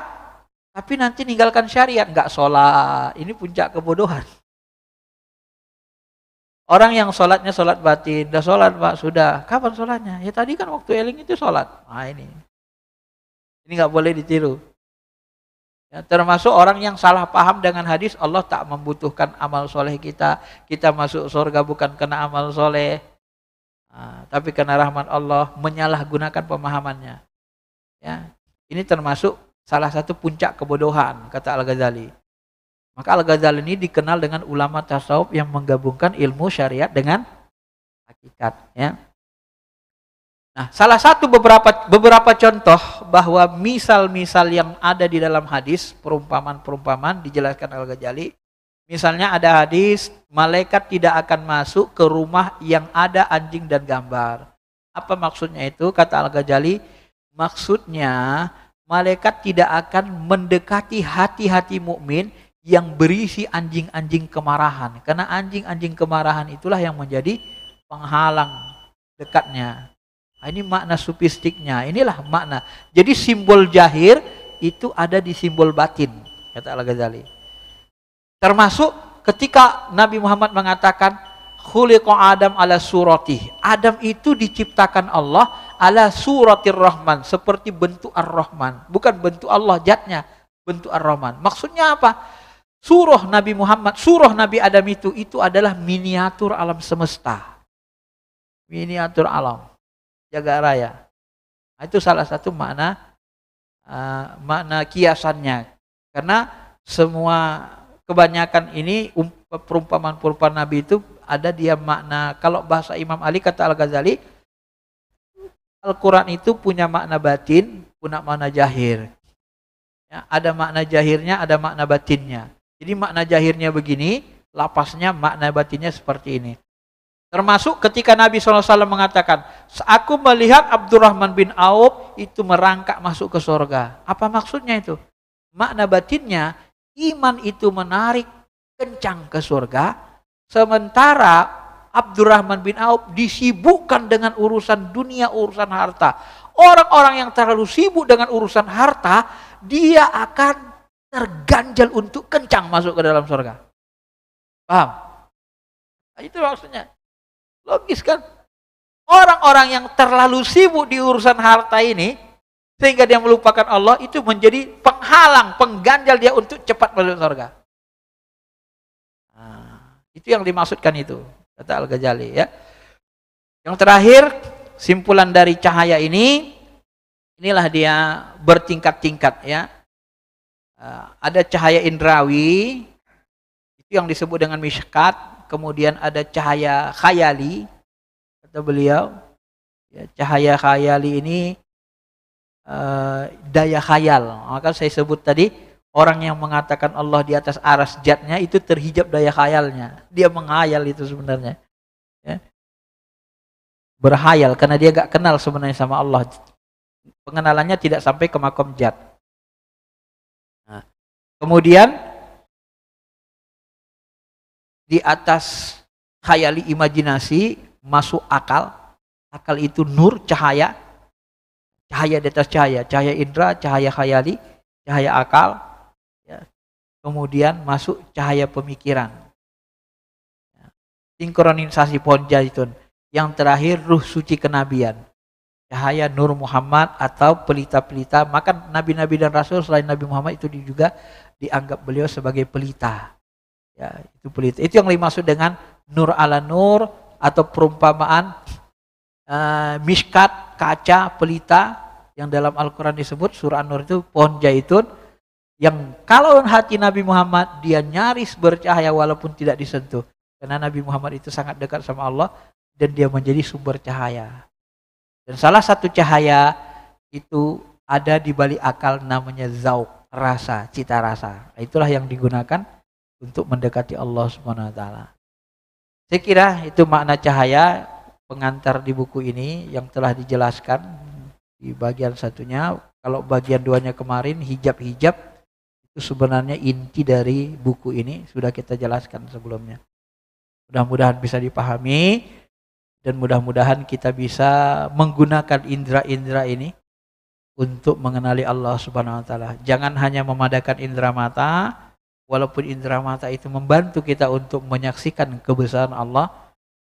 tapi nanti ninggalkan syariat, nggak sholat. Ini puncak kebodohan. Orang yang sholatnya sholat batin, udah sholat Pak, sudah. Kapan sholatnya? Ya tadi kan waktu eling itu sholat. Nah ini nggak boleh ditiru. Ya, termasuk orang yang salah paham dengan hadis, Allah tak membutuhkan amal soleh kita. Kita masuk surga bukan karena amal soleh, tapi karena rahmat Allah, menyalahgunakan pemahamannya. Ya, ini termasuk salah satu puncak kebodohan, kata Al-Ghazali. Maka Al-Ghazali ini dikenal dengan ulama tasawuf yang menggabungkan ilmu syariat dengan hakikat. Ya. Nah, salah satu beberapa contoh bahwa misal-misal yang ada di dalam hadis, perumpamaan-perumpamaan dijelaskan Al-Ghazali. Misalnya ada hadis, malaikat tidak akan masuk ke rumah yang ada anjing dan gambar. Apa maksudnya itu? Kata Al-Ghazali, maksudnya malaikat tidak akan mendekati hati-hati mukmin yang berisi anjing-anjing kemarahan. Karena anjing-anjing kemarahan itulah yang menjadi penghalang dekatnya. Ini makna sufistiknya, inilah makna. Jadi simbol jahir itu ada di simbol batin, kata Al-Ghazali. Termasuk ketika Nabi Muhammad mengatakan, khuliqa Adam ala suratih. Adam itu diciptakan Allah ala suratir Rahman, seperti bentuk Ar-Rahman. Bukan bentuk Allah zatnya, bentuk Ar-Rahman. Maksudnya apa? Surah Nabi Muhammad, surah Nabi Adam itu adalah miniatur alam semesta. Miniatur alam. Jaga raya. Nah, itu salah satu makna kiasannya. Karena semua kebanyakan ini perumpamaan-perumpamaan Nabi itu ada dia makna. Kalau bahasa Imam Ali, kata Al-Ghazali, Al-Quran itu punya makna batin, punya makna jahir. Ya, ada makna jahirnya, ada makna batinnya. Jadi makna jahirnya begini, lapasnya makna batinnya seperti ini. Termasuk ketika Nabi SAW mengatakan, aku melihat Abdurrahman bin Auf itu merangkak masuk ke surga. Apa maksudnya itu? Makna batinnya, iman itu menarik kencang ke surga, sementara Abdurrahman bin Auf disibukkan dengan urusan dunia, urusan harta. Orang-orang yang terlalu sibuk dengan urusan harta, dia akan terganjal untuk kencang masuk ke dalam surga. Paham? Itu maksudnya. Logis kan? Orang-orang yang terlalu sibuk di urusan harta ini, sehingga dia melupakan Allah, itu menjadi penghalang, pengganjal dia untuk cepat masuk surga. Nah, itu yang dimaksudkan itu, kata Al-Ghazali. Ya. Yang terakhir, simpulan dari cahaya ini, inilah dia bertingkat-tingkat. Ya. Ada cahaya indrawi, itu yang disebut dengan mishkat. Kemudian ada cahaya khayali, kata beliau. Ya, cahaya khayali ini daya khayal. Maka saya sebut tadi, orang yang mengatakan Allah di atas aras zatnya itu terhijab daya khayalnya. Dia menghayal itu sebenarnya. Ya. Berhayal karena dia gak kenal sebenarnya sama Allah. Pengenalannya tidak sampai ke makom zat. Nah, kemudian di atas khayali imajinasi masuk akal. Akal itu nur, cahaya. Cahaya di atas cahaya. Cahaya indra, cahaya khayali, cahaya akal. Ya. Kemudian masuk cahaya pemikiran. Ya. Sinkronisasi pohon zaitun. Yang terakhir ruh suci kenabian. Cahaya Nur Muhammad atau pelita-pelita. Maka nabi-nabi dan rasul selain Nabi Muhammad itu juga dianggap beliau sebagai pelita. Ya, itu pelita. Itu yang dimaksud dengan nur ala nur atau perumpamaan miskat, kaca, pelita yang dalam Al-Quran disebut surah An-Nur itu pohon zaitun yang kalau hati Nabi Muhammad dia nyaris bercahaya walaupun tidak disentuh. Karena Nabi Muhammad itu sangat dekat sama Allah dan dia menjadi sumber cahaya. Dan salah satu cahaya itu ada di balik akal namanya zauq, rasa, cita rasa. Itulah yang digunakan untuk mendekati Allah Subhanahu wa taala. Saya kira itu makna cahaya pengantar di buku ini yang telah dijelaskan di bagian satunya. Kalau bagian duanya kemarin hijab-hijab itu sebenarnya inti dari buku ini sudah kita jelaskan sebelumnya. Mudah-mudahan bisa dipahami dan mudah-mudahan kita bisa menggunakan indera-indera ini untuk mengenali Allah Subhanahu wa taala. Jangan hanya memadakan indera mata, walaupun indera mata itu membantu kita untuk menyaksikan kebesaran Allah,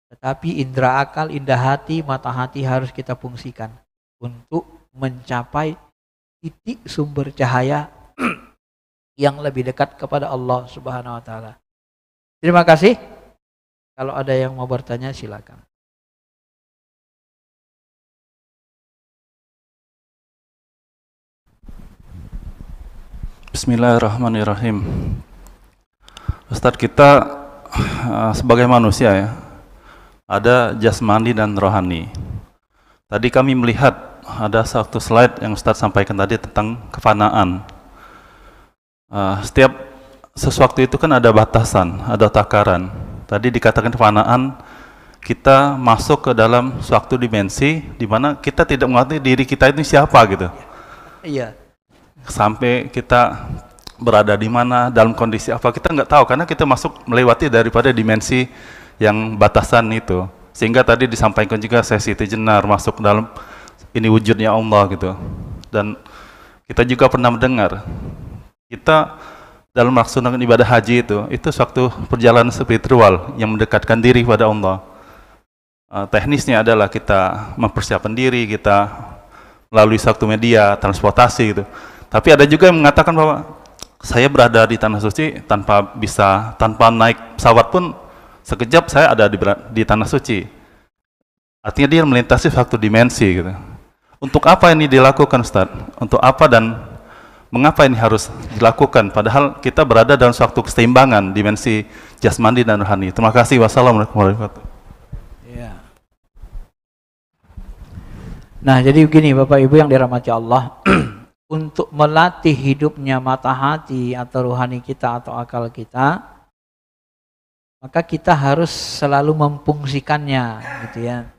tetapi indera akal, indera hati, mata hati harus kita fungsikan untuk mencapai titik sumber cahaya yang lebih dekat kepada Allah Subhanahu wa taala. Terima kasih. Kalau ada yang mau bertanya silakan. Bismillahirrahmanirrahim. Ustadz, kita sebagai manusia ya, ada jasmani dan rohani. Tadi kami melihat ada satu slide yang Ustadz sampaikan tadi tentang kefanaan. Setiap sesuatu itu kan ada batasan, ada takaran. Tadi dikatakan kefanaan, kita masuk ke dalam suatu dimensi di mana kita tidak mengerti diri kita itu siapa gitu. Iya. Sampai kita berada di mana, dalam kondisi apa, kita nggak tahu karena kita masuk melewati daripada dimensi yang batasan itu. Sehingga tadi disampaikan juga sesi jenar masuk dalam ini wujudnya Allah gitu. Dan kita juga pernah mendengar kita dalam melaksanakan ibadah haji itu suatu perjalanan spiritual yang mendekatkan diri pada Allah. Teknisnya adalah kita mempersiapkan diri, kita melalui suatu media transportasi gitu. Tapi ada juga yang mengatakan bahwa saya berada di tanah suci tanpa naik pesawat pun sekejap saya ada di tanah suci. Artinya dia melintasi suatu dimensi gitu. Untuk apa ini dilakukan, Ustaz? Untuk apa dan mengapa ini harus dilakukan? Padahal kita berada dalam suatu keseimbangan dimensi jasmani dan rohani. Terima kasih. Wassalamualaikum warahmatullahi wabarakatuh. Ya. Nah, jadi begini Bapak Ibu yang dirahmati Allah. Untuk melatih hidupnya mata hati atau rohani kita atau akal kita, maka kita harus selalu memfungsikannya, gitu ya.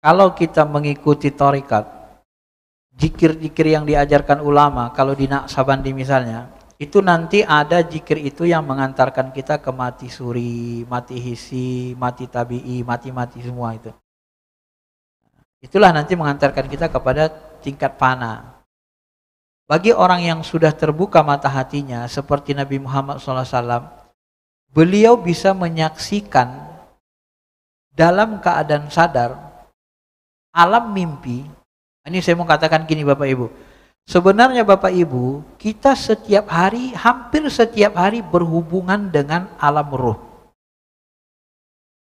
Kalau kita mengikuti thariqat, zikir-zikir yang diajarkan ulama, kalau di Naqsabandi misalnya, itu nanti ada zikir itu yang mengantarkan kita ke mati suri, mati hisi, mati tabi'i, mati-mati semua itu. Itulah nanti mengantarkan kita kepada tingkat fana. Bagi orang yang sudah terbuka mata hatinya, seperti Nabi Muhammad SAW, beliau bisa menyaksikan dalam keadaan sadar alam mimpi. Ini saya mau katakan gini Bapak Ibu. Sebenarnya Bapak Ibu, kita setiap hari, hampir setiap hari berhubungan dengan alam ruh.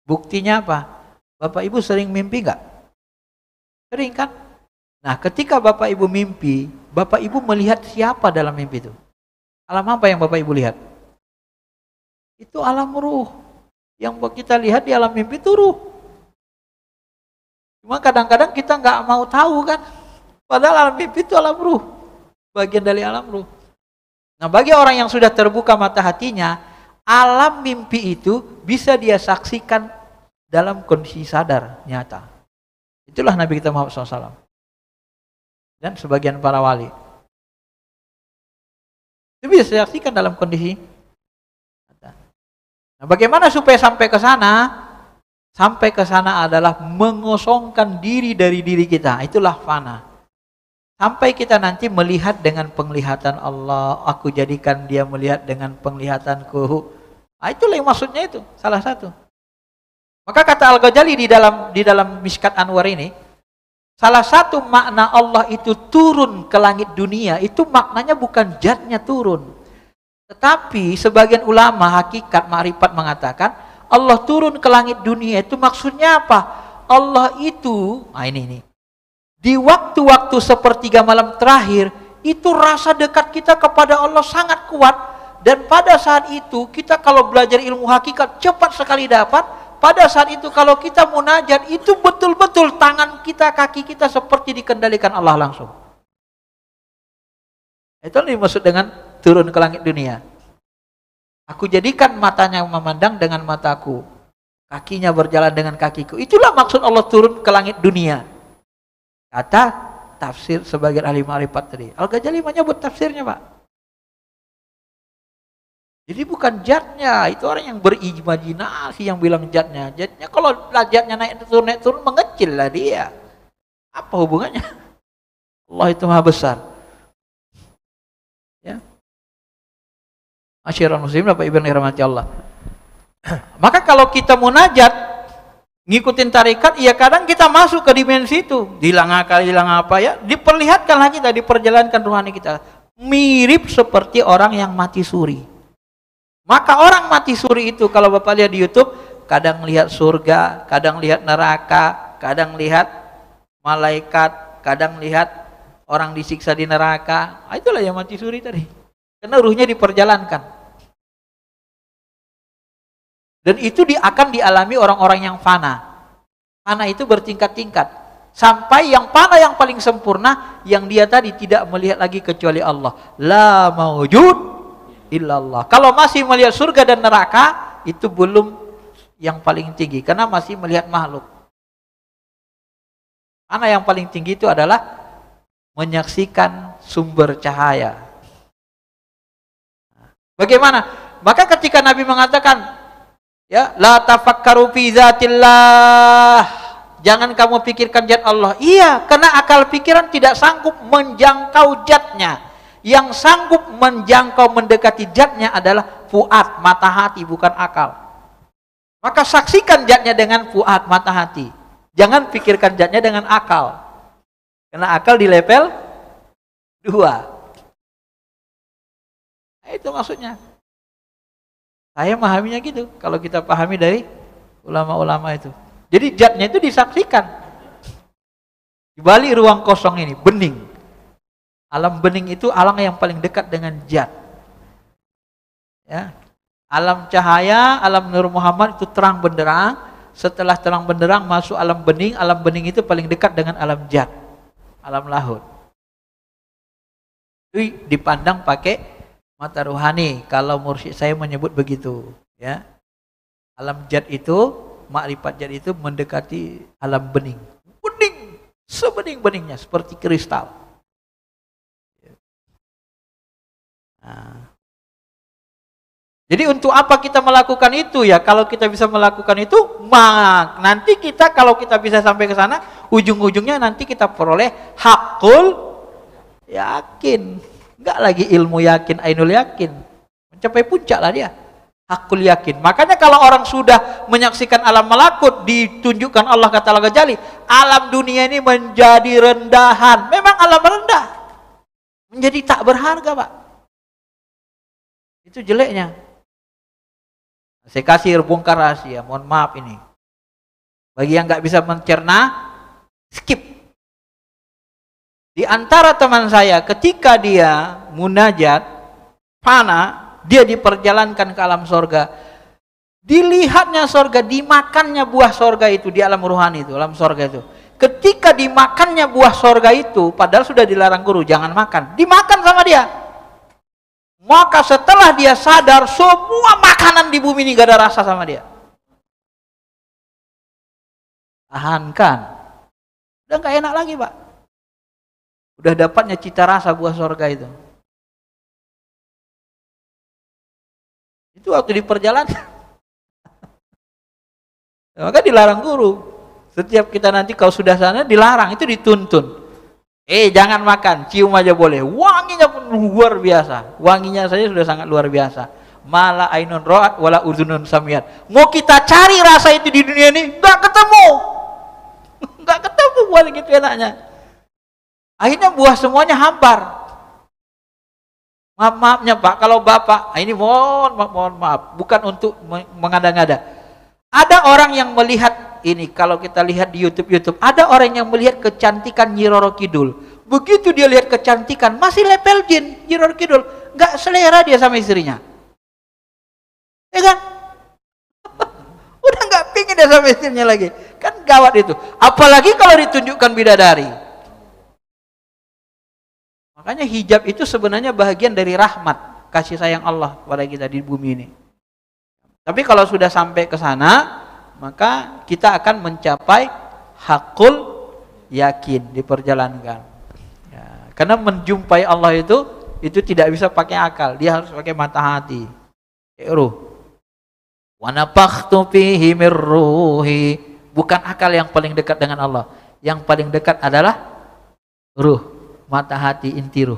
Buktinya apa? Bapak Ibu sering mimpi nggak? Sering kan? Nah, ketika Bapak Ibu mimpi, Bapak Ibu melihat siapa dalam mimpi itu? Alam apa yang Bapak Ibu lihat? Itu alam ruh. Yang kita lihat di alam mimpi itu ruh. Cuma kadang-kadang kita nggak mau tahu kan? Padahal alam mimpi itu alam ruh. Bagian dari alam ruh. Nah, bagi orang yang sudah terbuka mata hatinya, alam mimpi itu bisa dia saksikan dalam kondisi sadar, nyata. Itulah Nabi kita Muhammad SAW. Dan sebagian para wali. Itu bisa disaksikan dalam kondisi. Nah, bagaimana supaya sampai ke sana? Sampai ke sana adalah mengosongkan diri dari diri kita. Itulah fana. Sampai kita nanti melihat dengan penglihatan Allah. Aku jadikan dia melihat dengan penglihatanku. Nah, itulah yang maksudnya itu. Salah satu. Maka kata Al-Ghazali di dalam Mishkat Anwar ini, salah satu makna Allah itu turun ke langit dunia, itu maknanya bukan zatnya turun. Tetapi sebagian ulama hakikat ma'rifat mengatakan, Allah turun ke langit dunia itu maksudnya apa? Allah itu, ini. Di waktu-waktu sepertiga malam terakhir, itu rasa dekat kita kepada Allah sangat kuat. Dan pada saat itu, kita kalau belajar ilmu hakikat cepat sekali dapat. Pada saat itu kalau kita munajat itu betul-betul tangan kita, kaki kita seperti dikendalikan Allah langsung. Itu yang dimaksud dengan turun ke langit dunia. Aku jadikan matanya memandang dengan mataku, kakinya berjalan dengan kakiku. Itulah maksud Allah turun ke langit dunia. Kata tafsir sebagian ahli ma'rifat tadi. Al-Ghazali menyebut tafsirnya Pak. Jadi bukan jatnya, itu orang yang berimajinasi yang bilang jatnya. Jatnya kalau jatnya naik turun mengecil lah dia. Apa hubungannya? Allah itu maha besar. Ya. Masyiral muslimin Bapak Ibu yang dirahmati Allah. Maka kalau kita munajat ngikutin tarikat, ya kadang kita masuk ke dimensi itu. Hilang akal, hilang apa ya, diperlihatkanlah kita, diperjalankan rohani kita. Mirip seperti orang yang mati suri. Maka orang mati suri itu kalau Bapak lihat di YouTube, kadang lihat surga, kadang lihat neraka, kadang lihat malaikat, kadang lihat orang disiksa di neraka. Itulah yang mati suri tadi. Karena ruhnya diperjalankan. Dan itu akan dialami orang-orang yang fana. Fana itu bertingkat-tingkat. Sampai yang fana yang paling sempurna, yang dia tadi tidak melihat lagi kecuali Allah. La maujud illallah. Kalau masih melihat surga dan neraka, itu belum yang paling tinggi, karena masih melihat makhluk. Karena yang paling tinggi itu adalah menyaksikan sumber cahaya. Bagaimana? Maka ketika Nabi mengatakan, ya, la tafakkaru fi zatillah, jangan kamu pikirkan zat Allah. Iya, karena akal pikiran tidak sanggup menjangkau zatnya. Yang sanggup menjangkau mendekati zatnya adalah fuad, mata hati, bukan akal. Maka saksikan zatnya dengan fuad, mata hati. Jangan pikirkan zatnya dengan akal. Karena akal di level 2. Nah, itu maksudnya. Saya memahaminya gitu. Kalau kita pahami dari ulama-ulama itu. Jadi zatnya itu disaksikan. Di balik ruang kosong ini, bening. Alam bening itu alam yang paling dekat dengan zat. Ya. Alam cahaya, alam nur Muhammad itu terang benderang. Setelah terang benderang masuk alam bening itu paling dekat dengan alam zat, alam lahud. Itu dipandang pakai mata rohani. Kalau mursyid saya menyebut begitu, ya. Alam zat itu, makrifat zat itu mendekati alam bening. Bening, sebening-beningnya seperti kristal. Nah. Jadi untuk apa kita melakukan itu ya? Kalau kita bisa melakukan itu, nanti kita kalau kita bisa sampai ke sana, ujung-ujungnya nanti kita peroleh hakul yakin. Enggak lagi ilmu yakin, ainul yakin. Mencapai puncak lah dia. Hakul yakin. Makanya kalau orang sudah menyaksikan alam malakut, ditunjukkan Allah kata Al-Ghazali, alam dunia ini menjadi rendahan. Memang alam rendah. Menjadi tak berharga, Pak. Itu jeleknya. Saya kasih bongkar rahasia, mohon maaf ini. Bagi yang nggak bisa mencerna, skip. Di antara teman saya, ketika dia munajat, fana, dia diperjalankan ke alam sorga. Dilihatnya sorga, dimakannya buah sorga itu, di alam ruhani itu, alam sorga itu. Ketika dimakannya buah sorga itu, padahal sudah dilarang guru, jangan makan. Dimakan sama dia. Maka setelah dia sadar, semua makanan di bumi ini gak ada rasa sama dia. Tahankan. Udah gak enak lagi, Pak. Udah dapatnya cita rasa buah sorga itu. Itu waktu di perjalanan. Maka dilarang guru. Setiap kita nanti kalau sudah sana dilarang, itu dituntun. Jangan makan, cium aja boleh. Wanginya pun luar biasa. Wanginya saja sudah sangat luar biasa. Mala ainun ra'at wala uzunun samiyat. Mau kita cari rasa itu di dunia ini, enggak ketemu. Enggak ketemu buah gitu enaknya. Akhirnya buah semuanya hambar. Maaf-maafnya Pak, kalau Bapak, ini mohon maaf, bukan untuk mengada-ngada. Ada orang yang melihat ini, kalau kita lihat di YouTube, ada orang yang melihat kecantikan Nyi Roro Kidul. Begitu dia lihat kecantikan, masih level jin Nyi Roro Kidul, nggak selera dia sama istrinya. Ya kan? Udah nggak pingin dia sama istrinya lagi. Kan gawat itu. Apalagi kalau ditunjukkan bidadari. Makanya hijab itu sebenarnya bahagian dari rahmat, kasih sayang Allah kepada kita di bumi ini. Tapi kalau sudah sampai ke sana, maka kita akan mencapai hakul yakin, diperjalankan. Ya, karena menjumpai Allah itu tidak bisa pakai akal, dia harus pakai mata hati. Ruh. Wa nafakhtu fihi mir ruhi. Bukan akal yang paling dekat dengan Allah. Yang paling dekat adalah ruh, mata hati inti ruh.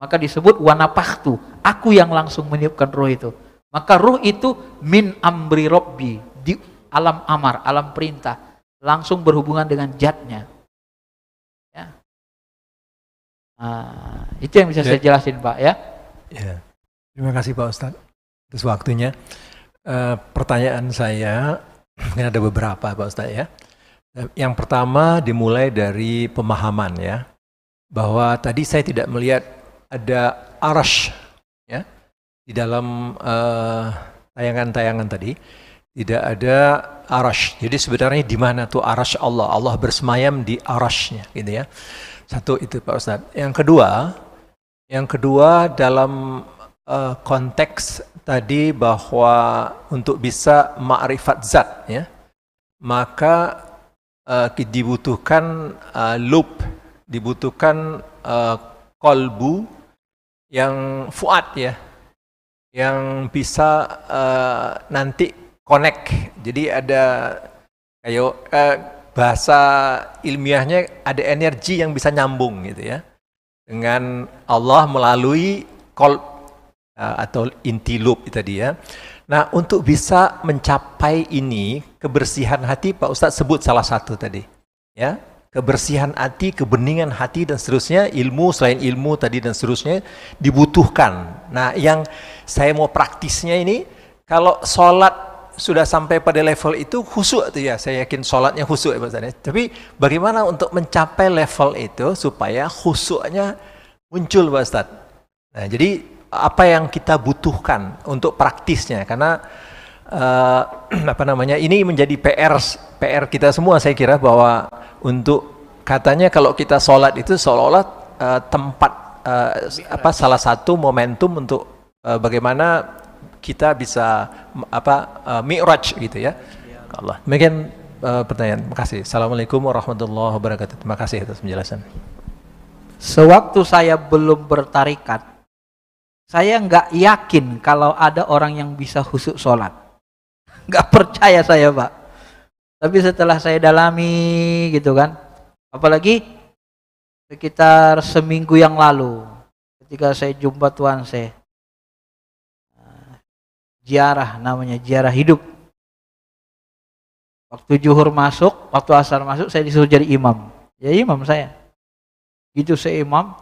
Maka disebut wa nafakhtu, aku yang langsung meniupkan ruh itu. Maka ruh itu min amri rabbi, di alam amar, alam perintah, langsung berhubungan dengan zatnya. Ya. Nah, itu yang bisa saya jelasin, Pak, ya. Ya. Terima kasih Pak Ustadz atas waktunya. Pertanyaan saya, mungkin ada beberapa Pak Ustadz ya. Yang pertama dimulai dari pemahaman ya, bahwa tadi saya tidak melihat ada arash ya di dalam tayangan-tayangan tadi, tidak ada arash. Jadi sebenarnya di mana tuh arash Allah? Allah bersemayam di arashnya, gitu ya. Satu itu Pak Ustadz. Yang kedua dalam konteks tadi bahwa untuk bisa ma'rifat zat ya, maka dibutuhkan lub, dibutuhkan kolbu yang fuad ya, yang bisa nanti connect. Jadi ada kayak bahasa ilmiahnya ada energi yang bisa nyambung gitu ya dengan Allah melalui kolb atau inti lub tadi ya. Nah, untuk bisa mencapai ini, kebersihan hati Pak Ustadz sebut salah satu tadi ya, kebersihan hati, kebeningan hati dan seterusnya, ilmu selain ilmu tadi dan seterusnya dibutuhkan. Nah, yang saya mau praktisnya ini, kalau sholat sudah sampai pada level itu khusyuk tuh ya, saya yakin sholatnya khusyuk ya Pak Ustadz. Tapi bagaimana untuk mencapai level itu supaya khusyuknya muncul Pak Ustadz? Nah, jadi apa yang kita butuhkan untuk praktisnya, karena ini menjadi PR kita semua saya kira, bahwa untuk katanya kalau kita sholat itu seolah-olah tempat salah satu momentum untuk bagaimana kita bisa mi'raj gitu ya. Allah. Demikian pertanyaan. Terima kasih. Assalamualaikum warahmatullahi wabarakatuh. Terima kasih atas penjelasan. Sewaktu saya belum bertarikat, saya nggak yakin kalau ada orang yang bisa khusyuk sholat. Nggak percaya saya, Pak. Tapi setelah saya dalami gitu kan, apalagi sekitar seminggu yang lalu, ketika saya jumpa Tuhan saya, ziarah, namanya ziarah hidup. Waktu zuhur masuk, waktu asar masuk, saya disuruh jadi imam. Ya imam saya. Gitu saya imam,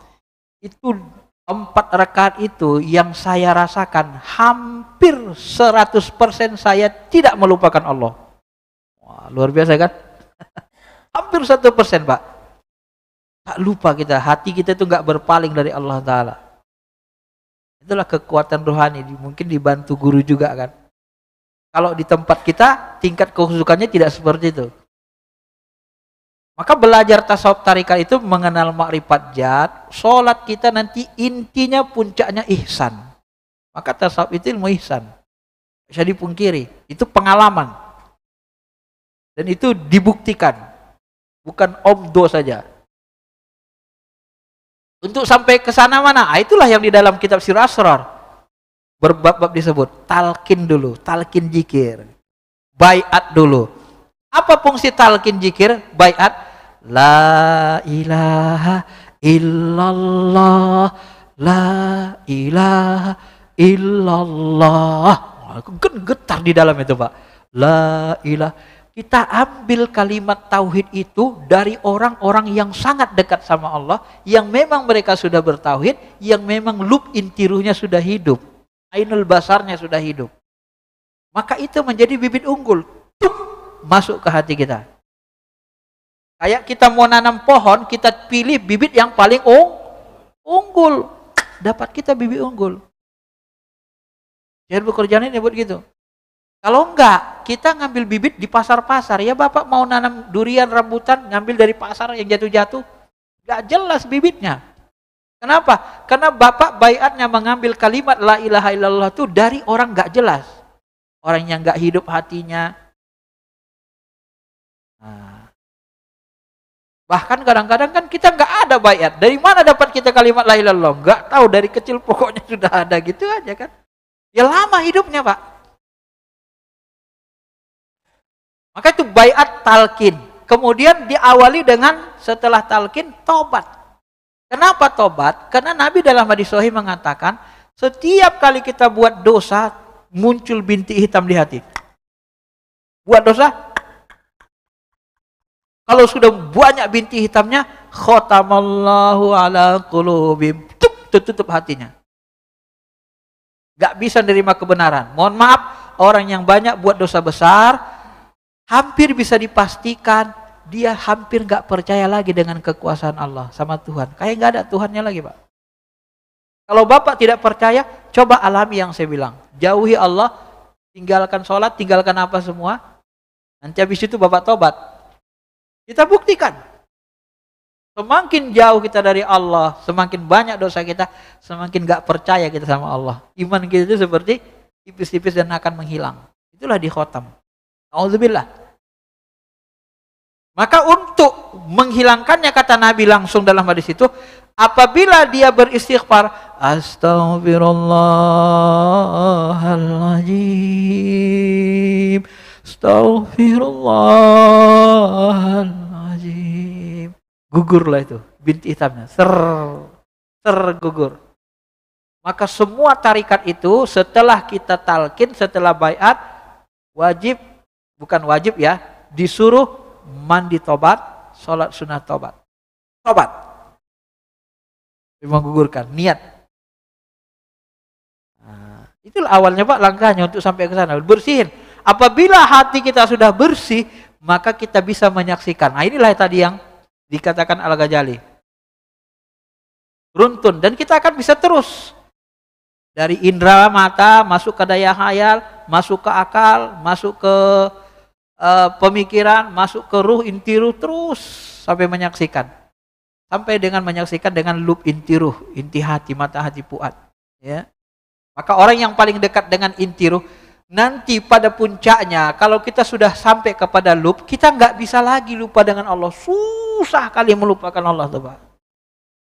itu 4 rakaat itu yang saya rasakan hampir 100% saya tidak melupakan Allah. Wah, luar biasa kan? Hampir 100%, Pak. Tak lupa kita, hati kita itu nggak berpaling dari Allah Ta'ala. Itulah kekuatan rohani, mungkin dibantu guru juga kan. Kalau di tempat kita, tingkat kehusukannya tidak seperti itu. Maka belajar tasawuf tarikat itu mengenal makrifat zat, sholat kita nanti intinya puncaknya ihsan. Maka tasawuf itu ilmu ihsan. Bisa dipungkiri, itu pengalaman. Dan itu dibuktikan. Bukan omdo saja. Untuk sampai ke sana mana? Itulah yang di dalam kitab Sirr Asrar. Berbab-bab disebut. Talqin dulu, talqin zikir. Baiat dulu. Apa fungsi talqin zikir? Baiat. La ilaha illallah, la ilaha illallah. Getar di dalam itu, Pak. La ilaha. Kita ambil kalimat tauhid itu dari orang-orang yang sangat dekat sama Allah, yang memang mereka sudah bertauhid, yang memang lub inti ruhnya sudah hidup, ainul basarnya sudah hidup. Maka itu menjadi bibit unggul. Masuk ke hati kita. Kayak kita mau nanam pohon, kita pilih bibit yang paling unggul. Dapat kita bibit unggul. Jadi pekerjaan ini buat gitu. Kalau enggak, kita ngambil bibit di pasar-pasar. Ya Bapak mau nanam durian, rambutan, ngambil dari pasar yang jatuh-jatuh. Enggak jelas bibitnya. Kenapa? Karena Bapak baiatnya mengambil kalimat la ilaha illallah itu dari orang enggak jelas. Orang yang enggak hidup hatinya. Nah. Bahkan kadang-kadang kan kita enggak ada baiat. Dari mana dapat kita kalimat la ilaha illallah? Enggak tahu, dari kecil pokoknya sudah ada gitu aja kan. Ya lama hidupnya, Pak. Maka itu baiat talqin. Kemudian diawali dengan setelah talqin tobat. Kenapa tobat? Karena Nabi dalam hadis sahih mengatakan, setiap kali kita buat dosa, muncul bintik hitam di hati. Buat dosa, kalau sudah banyak bintik hitamnya, khatamallahu ala qulubihim, tutup hatinya. Gak bisa nerima kebenaran. Mohon maaf, orang yang banyak buat dosa besar, hampir bisa dipastikan dia hampir gak percaya lagi dengan kekuasaan Allah sama Tuhan. Kayak gak ada Tuhannya lagi, Pak. Kalau Bapak tidak percaya, coba alami yang saya bilang. Jauhi Allah, tinggalkan sholat, tinggalkan apa semua. Nanti habis itu Bapak tobat. Kita buktikan. Semakin jauh kita dari Allah, semakin banyak dosa kita, semakin gak percaya kita sama Allah. Iman kita itu seperti tipis-tipis dan akan menghilang. Itulah di khotam. Auzubillah. Maka untuk menghilangkannya, kata Nabi langsung dalam hadis itu, apabila dia beristighfar, astaghfirullahaladzim, astaghfirullahaladzim. Gugurlah itu, bintik hitamnya, gugur. Maka semua tarikat itu setelah kita talqin, setelah baiat, wajib, bukan wajib ya, disuruh mandi tobat, sholat sunnah tobat. Tobat. Menggugurkan, niat. Nah, itulah awalnya Pak langkahnya untuk sampai ke sana. Bersihin. Apabila hati kita sudah bersih, maka kita bisa menyaksikan. Nah inilah tadi yang dikatakan Al-Ghazali. Runtun. Dan kita akan bisa terus. Dari indera mata, masuk ke daya khayal, masuk ke akal, masuk ke pemikiran, masuk ke ruh, inti ruh, terus sampai menyaksikan. Sampai dengan menyaksikan dengan lub inti ruh, inti hati, mata hati, fuad. Ya. Maka orang yang paling dekat dengan inti ruh, nanti pada puncaknya, kalau kita sudah sampai kepada lub, kita nggak bisa lagi lupa dengan Allah. Susah kali melupakan Allah.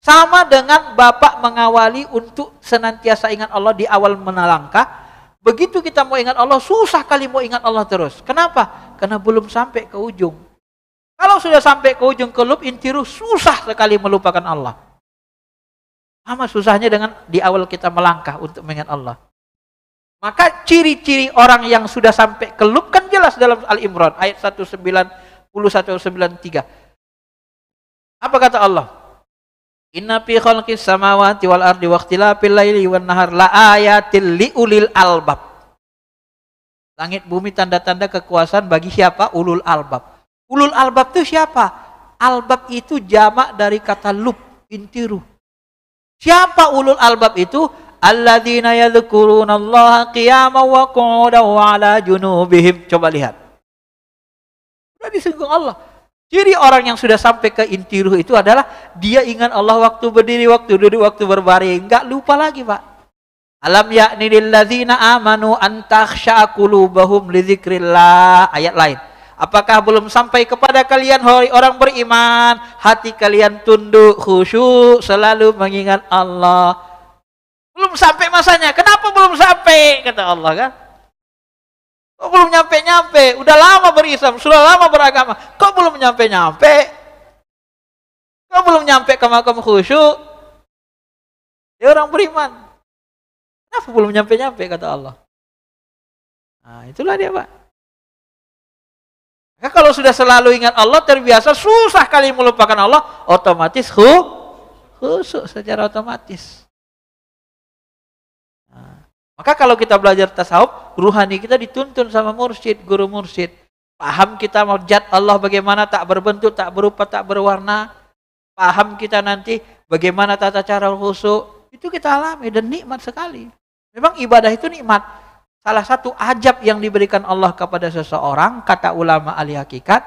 Sama dengan Bapak mengawali untuk senantiasa ingat Allah di awal menalangkah. Begitu kita mau ingat Allah, susah kali mau ingat Allah terus. Kenapa? Karena belum sampai ke ujung. Kalau sudah sampai ke ujung ke lub inti ruh, susah sekali melupakan Allah. Sama susahnya dengan di awal kita melangkah untuk mengingat Allah. Maka ciri-ciri orang yang sudah sampai ke lub kan jelas dalam Al-Imran ayat 191-193. Apa kata Allah? Inna fi khalqis samawati wal ardi wa ikhtilafil laili wan nahar la ayatil liulil albab. Langit bumi tanda-tanda kekuasaan bagi siapa? Ulul albab. Ulul albab itu siapa? Albab itu jamak dari kata lub, inti ruh. Siapa ulul albab itu? Alladzina yadhkurunallaha qiyaman wa qu'udan wa 'ala junubihim. Coba lihat. Sudah disinggung Allah. Jadi orang yang sudah sampai ke inti ruh itu adalah dia ingat Allah waktu berdiri, waktu duduk, waktu berbaring. Enggak lupa lagi, Pak. Alam ya'ni lil ladzina amanu an takhsha'a qulubahum li dzikrillah. Ayat lain. Apakah belum sampai kepada kalian orang beriman, hati kalian tunduk, khusyuk, selalu mengingat Allah. Belum sampai masanya. Kenapa belum sampai? Kata Allah kan. Kok belum nyampe-nyampe? Udah lama berislam, sudah lama beragama. Kok belum nyampe-nyampe? Kok belum nyampe ke makam khusyuk? Ya orang beriman. Kenapa belum nyampe-nyampe kata Allah? Nah itulah dia Pak. Maka kalau sudah selalu ingat Allah, terbiasa, susah kali melupakan Allah, otomatis khusyuk secara otomatis. Maka kalau kita belajar tasawuf, ruhani kita dituntun sama mursyid, guru mursyid. Paham kita zat Allah bagaimana, tak berbentuk, tak berupa, tak berwarna. Paham kita nanti bagaimana tata cara khusyuk. Itu kita alami dan nikmat sekali. Memang ibadah itu nikmat. Salah satu ajab yang diberikan Allah kepada seseorang, kata ulama ahli hakikat,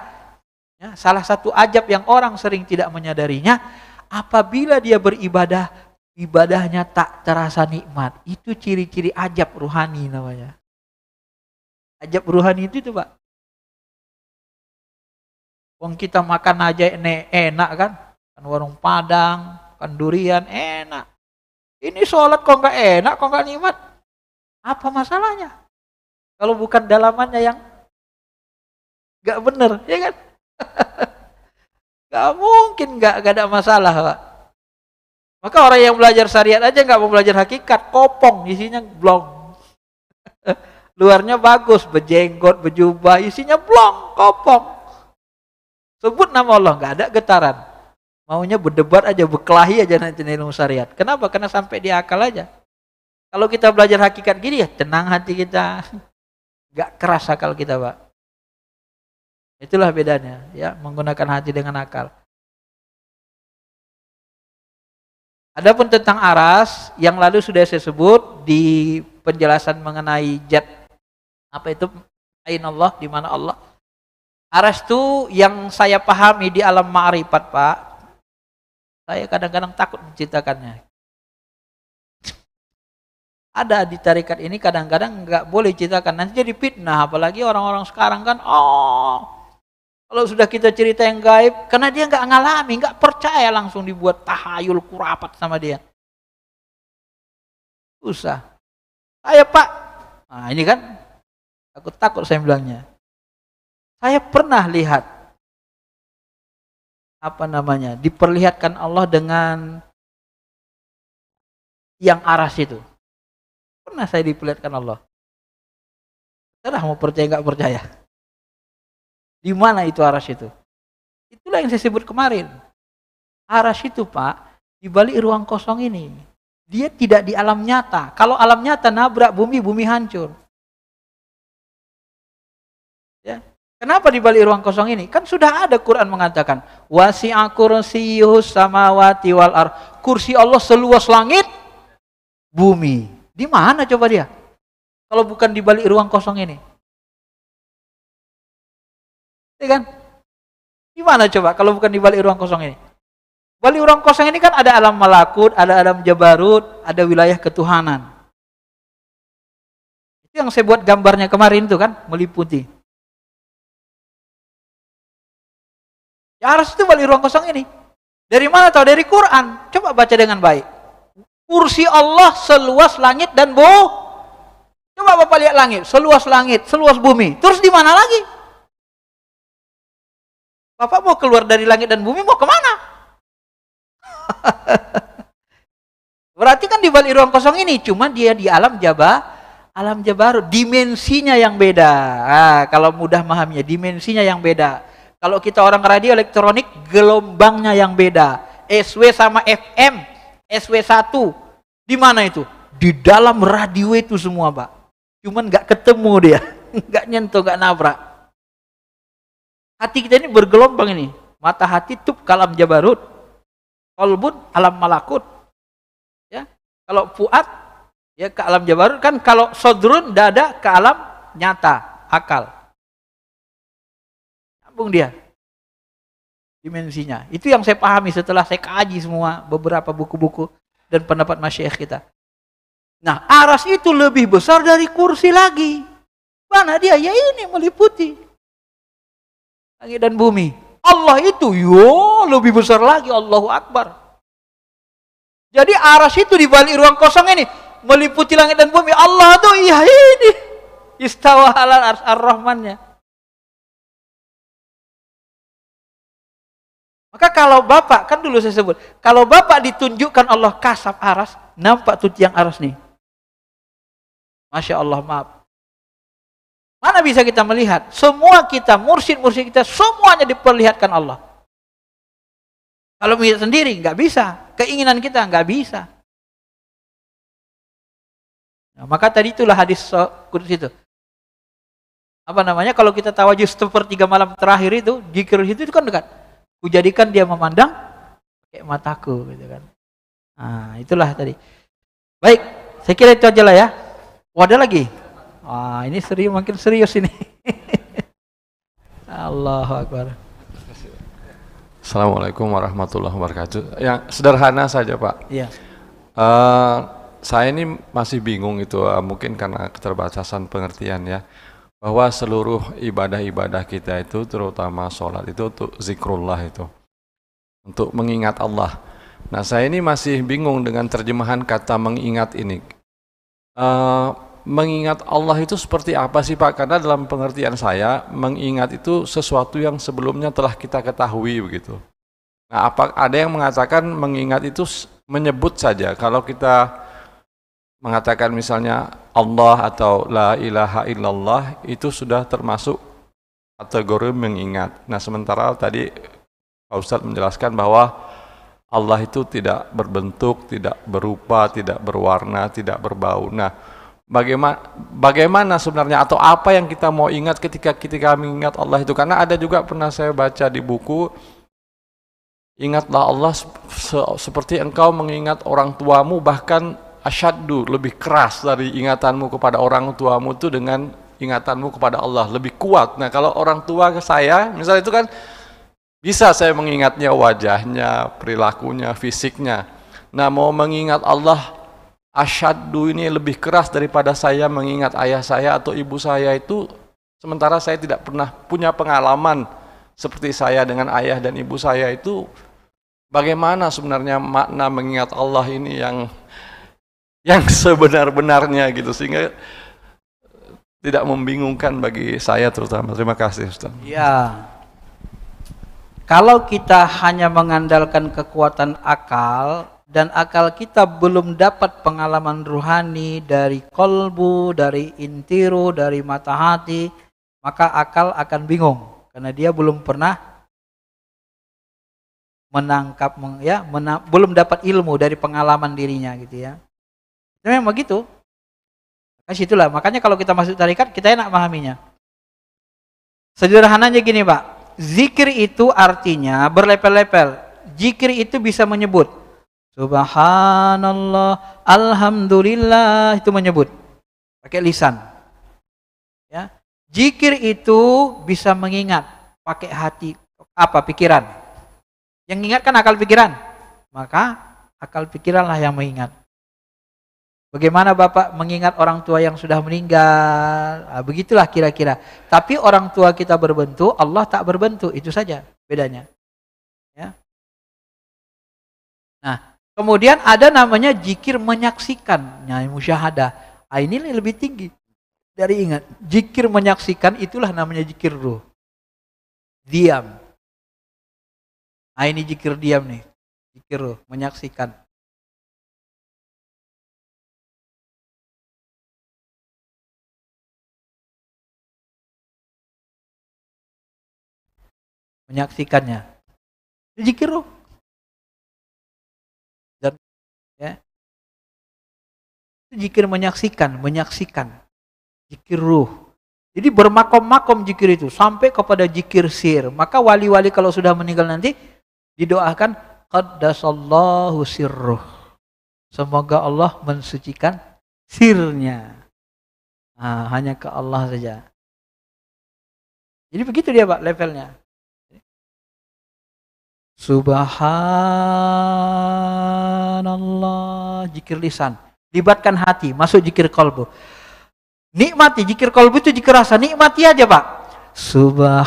ya, salah satu ajab yang orang sering tidak menyadarinya, apabila dia beribadah, ibadahnya tak terasa nikmat. Itu ciri-ciri ajab ruhani namanya. Ajab ruhani itu Pak. Wong kita makan aja enak kan? Kan warung Padang, kan durian enak. Ini sholat kok nggak enak, kok nggak nikmat? Apa masalahnya? Kalau bukan dalamannya yang nggak bener, ya kan? Nggak mungkin nggak ada masalah, Pak. Maka orang yang belajar syariat aja nggak mau belajar hakikat, kopong, isinya blong. Luarnya bagus, berjenggot, berjubah, isinya blong, kopong. Sebut nama Allah, nggak ada getaran. Maunya berdebat aja, berkelahi aja nanti ilmu syariat. Kenapa? Karena sampai di akal aja. Kalau kita belajar hakikat gini ya tenang hati kita. Nggak keras akal kita, Pak. Itulah bedanya, ya, menggunakan hati dengan akal. Adapun tentang aras, yang lalu sudah saya sebut di penjelasan mengenai zat apa itu ain Allah, di mana Allah. Aras itu yang saya pahami di alam ma'rifat, Pak. Saya kadang-kadang takut menceritakannya. Ada di tarekat ini kadang-kadang nggak boleh ceritakan, nanti jadi fitnah. Apalagi orang-orang sekarang kan, kalau sudah kita cerita yang gaib, karena dia nggak ngalami, nggak percaya, langsung dibuat tahayul kurapat sama dia. Susah. Saya, Pak, nah ini kan takut-takut saya bilangnya. Saya pernah lihat diperlihatkan Allah dengan yang aras itu. Pernah saya diperlihatkan Allah. Terah mau percaya nggak percaya? Di mana itu aras itu? Itulah yang saya sebut kemarin. Aras itu, Pak, di balik ruang kosong ini. Dia tidak di alam nyata. Kalau alam nyata nabrak bumi, bumi hancur. Ya. Kenapa di balik ruang kosong ini? Kan sudah ada Quran mengatakan, wasi'a kursiyyuhus samawati wal ardh. Kursi Allah seluas langit, bumi. Di mana coba dia? Kalau bukan di balik ruang kosong ini. Ya kan? Di mana coba kalau bukan di balik ruang kosong ini? Balik ruang kosong ini kan ada alam malakut, ada alam jabarut, ada wilayah ketuhanan. Itu yang saya buat gambarnya kemarin itu kan, meliputi. Ya harus itu balik ruang kosong ini. Dari mana tahu? Dari Quran. Coba baca dengan baik. Kursi Allah seluas langit dan bumi. Coba Bapak lihat langit, seluas bumi. Terus di mana lagi? Bapak mau keluar dari langit dan bumi, mau kemana? Berarti kan di balik ruang kosong ini, cuma dia di alam jabarut, dimensinya yang beda. Nah, kalau mudah memahaminya, dimensinya yang beda. Kalau kita orang radio elektronik, gelombangnya yang beda. SW sama FM, SW1. Di mana itu? Di dalam radio itu semua, Pak. Cuman nggak ketemu dia, nggak nyentuh, nggak nabrak. Hati kita ini bergelombang ini. Mata hati tuh ke alam jabarut. Qalbun alam malakut. Ya. Kalau fuad ya ke alam jabarut, kan kalau sodrun dada ke alam nyata, akal. Sambung dia. Dimensinya. Itu yang saya pahami setelah saya kaji semua beberapa buku-buku dan pendapat masyayikh kita. Nah, aras itu lebih besar dari kursi lagi. Mana dia? Ya ini meliputi langit dan bumi. Allah itu lebih besar lagi, Allahu Akbar. Jadi aras itu di balik ruang kosong ini meliputi langit dan bumi. Allah tuh iya ini istawa alal arsy ar-rahmannya. Maka kalau Bapak, kan dulu saya sebut, kalau Bapak ditunjukkan Allah kasab aras, nampak tuh tiang aras nih. Masya Allah, maaf. Mana bisa kita melihat? Semua kita, mursyid-mursyid kita, semuanya diperlihatkan Allah. Kalau melihat sendiri, nggak bisa. Keinginan kita nggak bisa. Nah, maka tadi itulah hadis kudus itu. Apa namanya? Kalau kita tawajud sepertiga malam terakhir itu, zikir itu kan dekat. Kujadikan dia memandang kayak mataku, gitu kan. Nah, itulah tadi. Baik, saya kira itu aja lah ya. Ada lagi? Wah, ini serius, makin serius ini. Allahu Akbar. Assalamualaikum warahmatullahi wabarakatuh. Yang sederhana saja, Pak. Iya. Saya ini masih bingung itu, mungkin karena keterbatasan pengertian ya, bahwa seluruh ibadah-ibadah kita itu, terutama sholat itu untuk zikrullah itu, untuk mengingat Allah. Nah, saya ini masih bingung dengan terjemahan kata mengingat ini. mengingat Allah itu seperti apa sih Pak? Karena dalam pengertian saya, mengingat itu sesuatu yang sebelumnya telah kita ketahui begitu. Nah, ada yang mengatakan mengingat itu menyebut saja. Kalau kita mengatakan misalnya Allah atau la ilaha illallah, itu sudah termasuk kategori mengingat. Nah, sementara tadi Pak Ustadz menjelaskan bahwa Allah itu tidak berbentuk, tidak berupa, tidak berwarna, tidak berbau. Nah, bagaimana sebenarnya atau apa yang kita mau ingat ketika mengingat Allah itu? Karena ada juga pernah saya baca di buku, ingatlah Allah seperti engkau mengingat orang tuamu, bahkan asyaddu, lebih keras dari ingatanmu kepada orang tuamu itu dengan ingatanmu kepada Allah, lebih kuat. Nah, kalau orang tua ke saya, misalnya itu kan bisa saya mengingatnya wajahnya, perilakunya, fisiknya. Nah, mau mengingat Allah asyaddu ini lebih keras daripada saya mengingat ayah saya atau ibu saya itu, sementara saya tidak pernah punya pengalaman seperti saya dengan ayah dan ibu saya itu. Bagaimana sebenarnya makna mengingat Allah ini yang sebenar-benarnya gitu, sehingga tidak membingungkan bagi saya terutama. Terima kasih Ustaz. Ya, kalau kita hanya mengandalkan kekuatan akal dan akal kita belum dapat pengalaman ruhani dari kolbu, dari intiru, dari mata hati, maka akal akan bingung karena dia belum pernah menangkap, belum dapat ilmu dari pengalaman dirinya gitu ya. Memang begitu. Itulah makanya kalau kita masuk tarekat kita enak memahaminya. Sederhananya gini Pak. Zikir itu artinya berlepel-lepel. Zikir itu bisa menyebut Subhanallah, Alhamdulillah, itu menyebut pakai lisan. Ya. Zikir itu bisa mengingat pakai hati, pikiran. Yang ingat kan akal pikiran. Maka akal pikiranlah yang mengingat. Bagaimana Bapak mengingat orang tua yang sudah meninggal? Nah, begitulah kira-kira. Tapi orang tua kita berbentuk, Allah tak berbentuk, itu saja bedanya. Ya. Nah, kemudian ada namanya zikir menyaksikan, musyahadah. Nah, ini lebih tinggi dari ingat. Zikir menyaksikan itulah namanya zikir ruh. Diam. Nah, ini zikir diam nih. Zikir ruh, menyaksikan. Menyaksikannya. Zikir ruh. Dan ya. Zikir menyaksikan. Zikir ruh. Jadi bermakom-makom zikir itu sampai kepada zikir sir. Maka wali-wali kalau sudah meninggal nanti didoakan qaddasallahu sirruh. Semoga Allah mensucikan sirnya. Nah, hanya ke Allah saja. Jadi begitu dia Pak levelnya. Subhanallah, zikir lisan. Libatkan hati, masuk zikir kolbu. Nikmati, zikir kolbu itu zikir rasa. Nikmati aja Pak. Subhanallah.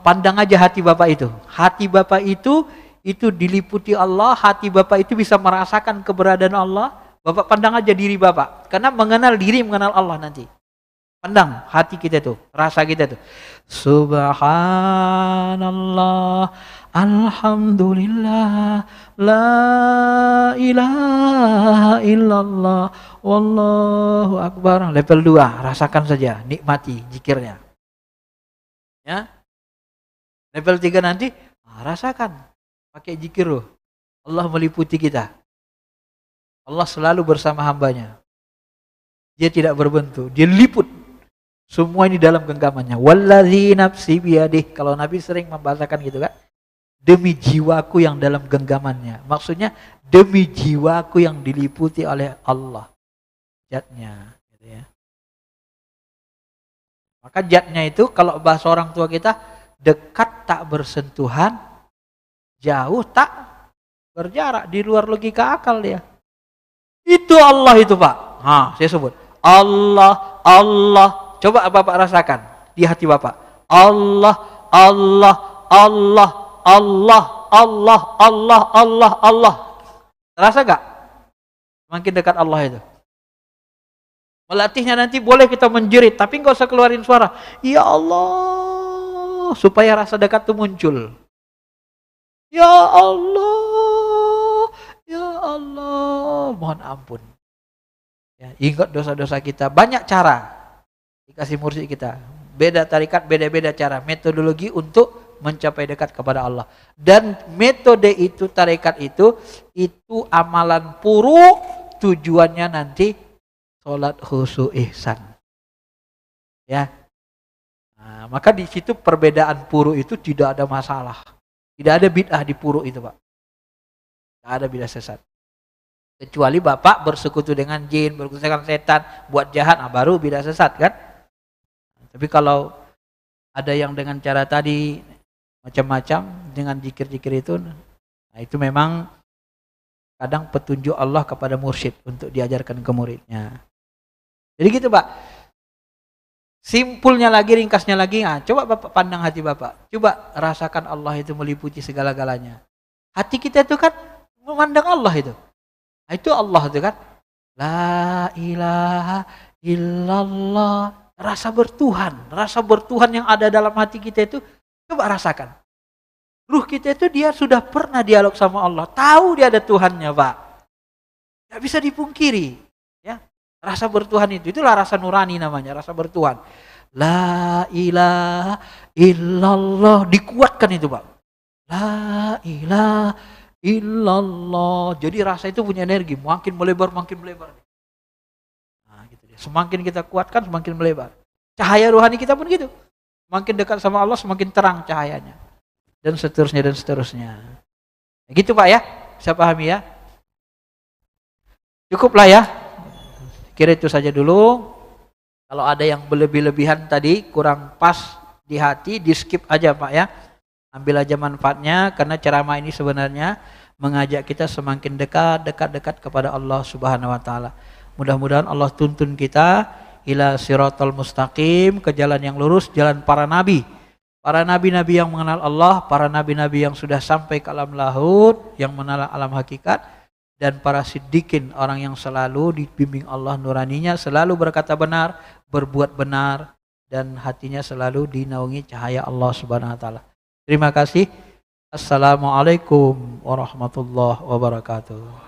Pandang aja hati Bapak itu. Hati Bapak itu diliputi Allah. Hati Bapak itu bisa merasakan keberadaan Allah. Bapak pandang aja diri Bapak. Karena mengenal diri, mengenal Allah nanti. Pandang hati kita tuh, rasa kita tuh. Subhanallah, alhamdulillah, la ilaha illallah, wallahu akbar. Level 2, rasakan saja, nikmati zikirnya. Ya. Level 3 nanti, rasakan. Pakai zikir loh. Allah meliputi kita. Allah selalu bersama hambanya. Dia tidak berbentuk, dia liput. Semua ini dalam genggamannya. Wallazi nafsi biyadih. Kalau Nabi sering membahasakan gitu kan. Demi jiwaku yang dalam genggamannya. Maksudnya demi jiwaku yang diliputi oleh Allah. Zatnya. Gitu ya. Maka zatnya itu kalau bahasa orang tua kita, dekat tak bersentuhan, jauh tak berjarak. Di luar logika akal dia. Itu Allah itu Pak. Saya sebut. Allah, Allah. Coba Bapak rasakan di hati Bapak. Allah, Allah, Allah, Allah, Allah, Allah, Allah, Allah. Terasa gak? Makin dekat Allah itu. Melatihnya nanti boleh kita menjerit, tapi nggak usah keluarin suara. Ya Allah, supaya rasa dekat itu muncul. Ya Allah, ya Allah, mohon ampun. Ya, ingat dosa-dosa kita. Banyak cara dikasih mursyid kita. Beda tarikat, beda-beda cara, metodologi untuk mencapai dekat kepada Allah. Dan metode itu, tarikat itu amalan puru, tujuannya nanti sholat khusyuk ihsan. Ya. Nah, maka di situ perbedaan puru itu tidak ada masalah. Tidak ada bid'ah di puru itu, Pak. Tidak ada bid'ah sesat. Kecuali Bapak bersekutu dengan jin, bersekutu dengan setan, buat jahat, baru bid'ah sesat kan? Tapi kalau ada yang dengan cara tadi macam-macam dengan zikir-zikir itu, nah itu memang kadang petunjuk Allah kepada mursyid untuk diajarkan ke muridnya. Jadi gitu, Pak. Simpulnya lagi, ringkasnya lagi, nah, coba Bapak pandang hati Bapak. Coba rasakan Allah itu meliputi segala-galanya. Hati kita itu kan memandang Allah itu. Nah, itu Allah itu kan. La ilaha illallah. Rasa bertuhan yang ada dalam hati kita itu, coba rasakan. Ruh kita itu dia sudah pernah dialog sama Allah. Tahu dia ada Tuhannya, Pak. Tidak bisa dipungkiri. Ya. Rasa bertuhan itulah rasa nurani namanya, rasa bertuhan. La ilaha illallah. Dikuatkan itu, Pak. La ilaha illallah. Jadi rasa itu punya energi. Makin melebar, makin melebar. Nah, gitu dia. Semakin kita kuatkan, semakin melebar. Cahaya rohani kita pun gitu. Semakin dekat sama Allah, semakin terang cahayanya. Dan seterusnya, dan seterusnya. Gitu, Pak ya. Bisa pahami ya? Cukuplah ya. Kira itu saja dulu. Kalau ada yang berlebih-lebihan tadi, kurang pas di hati, di skip aja, Pak ya. Ambil aja manfaatnya, karena ceramah ini sebenarnya mengajak kita semakin dekat kepada Allah Subhanahu wa taala. Mudah-mudahan Allah tuntun kita ila siratal mustaqim, ke jalan yang lurus, jalan para nabi. Para nabi-nabi yang mengenal Allah, para nabi-nabi yang sudah sampai ke alam lahud, yang mengenal alam hakikat, dan para siddiqin, orang yang selalu dibimbing Allah nuraninya, selalu berkata benar, berbuat benar, dan hatinya selalu dinaungi cahaya Allah Subhanahu wa taala. Terima kasih. Assalamualaikum warahmatullahi wabarakatuh.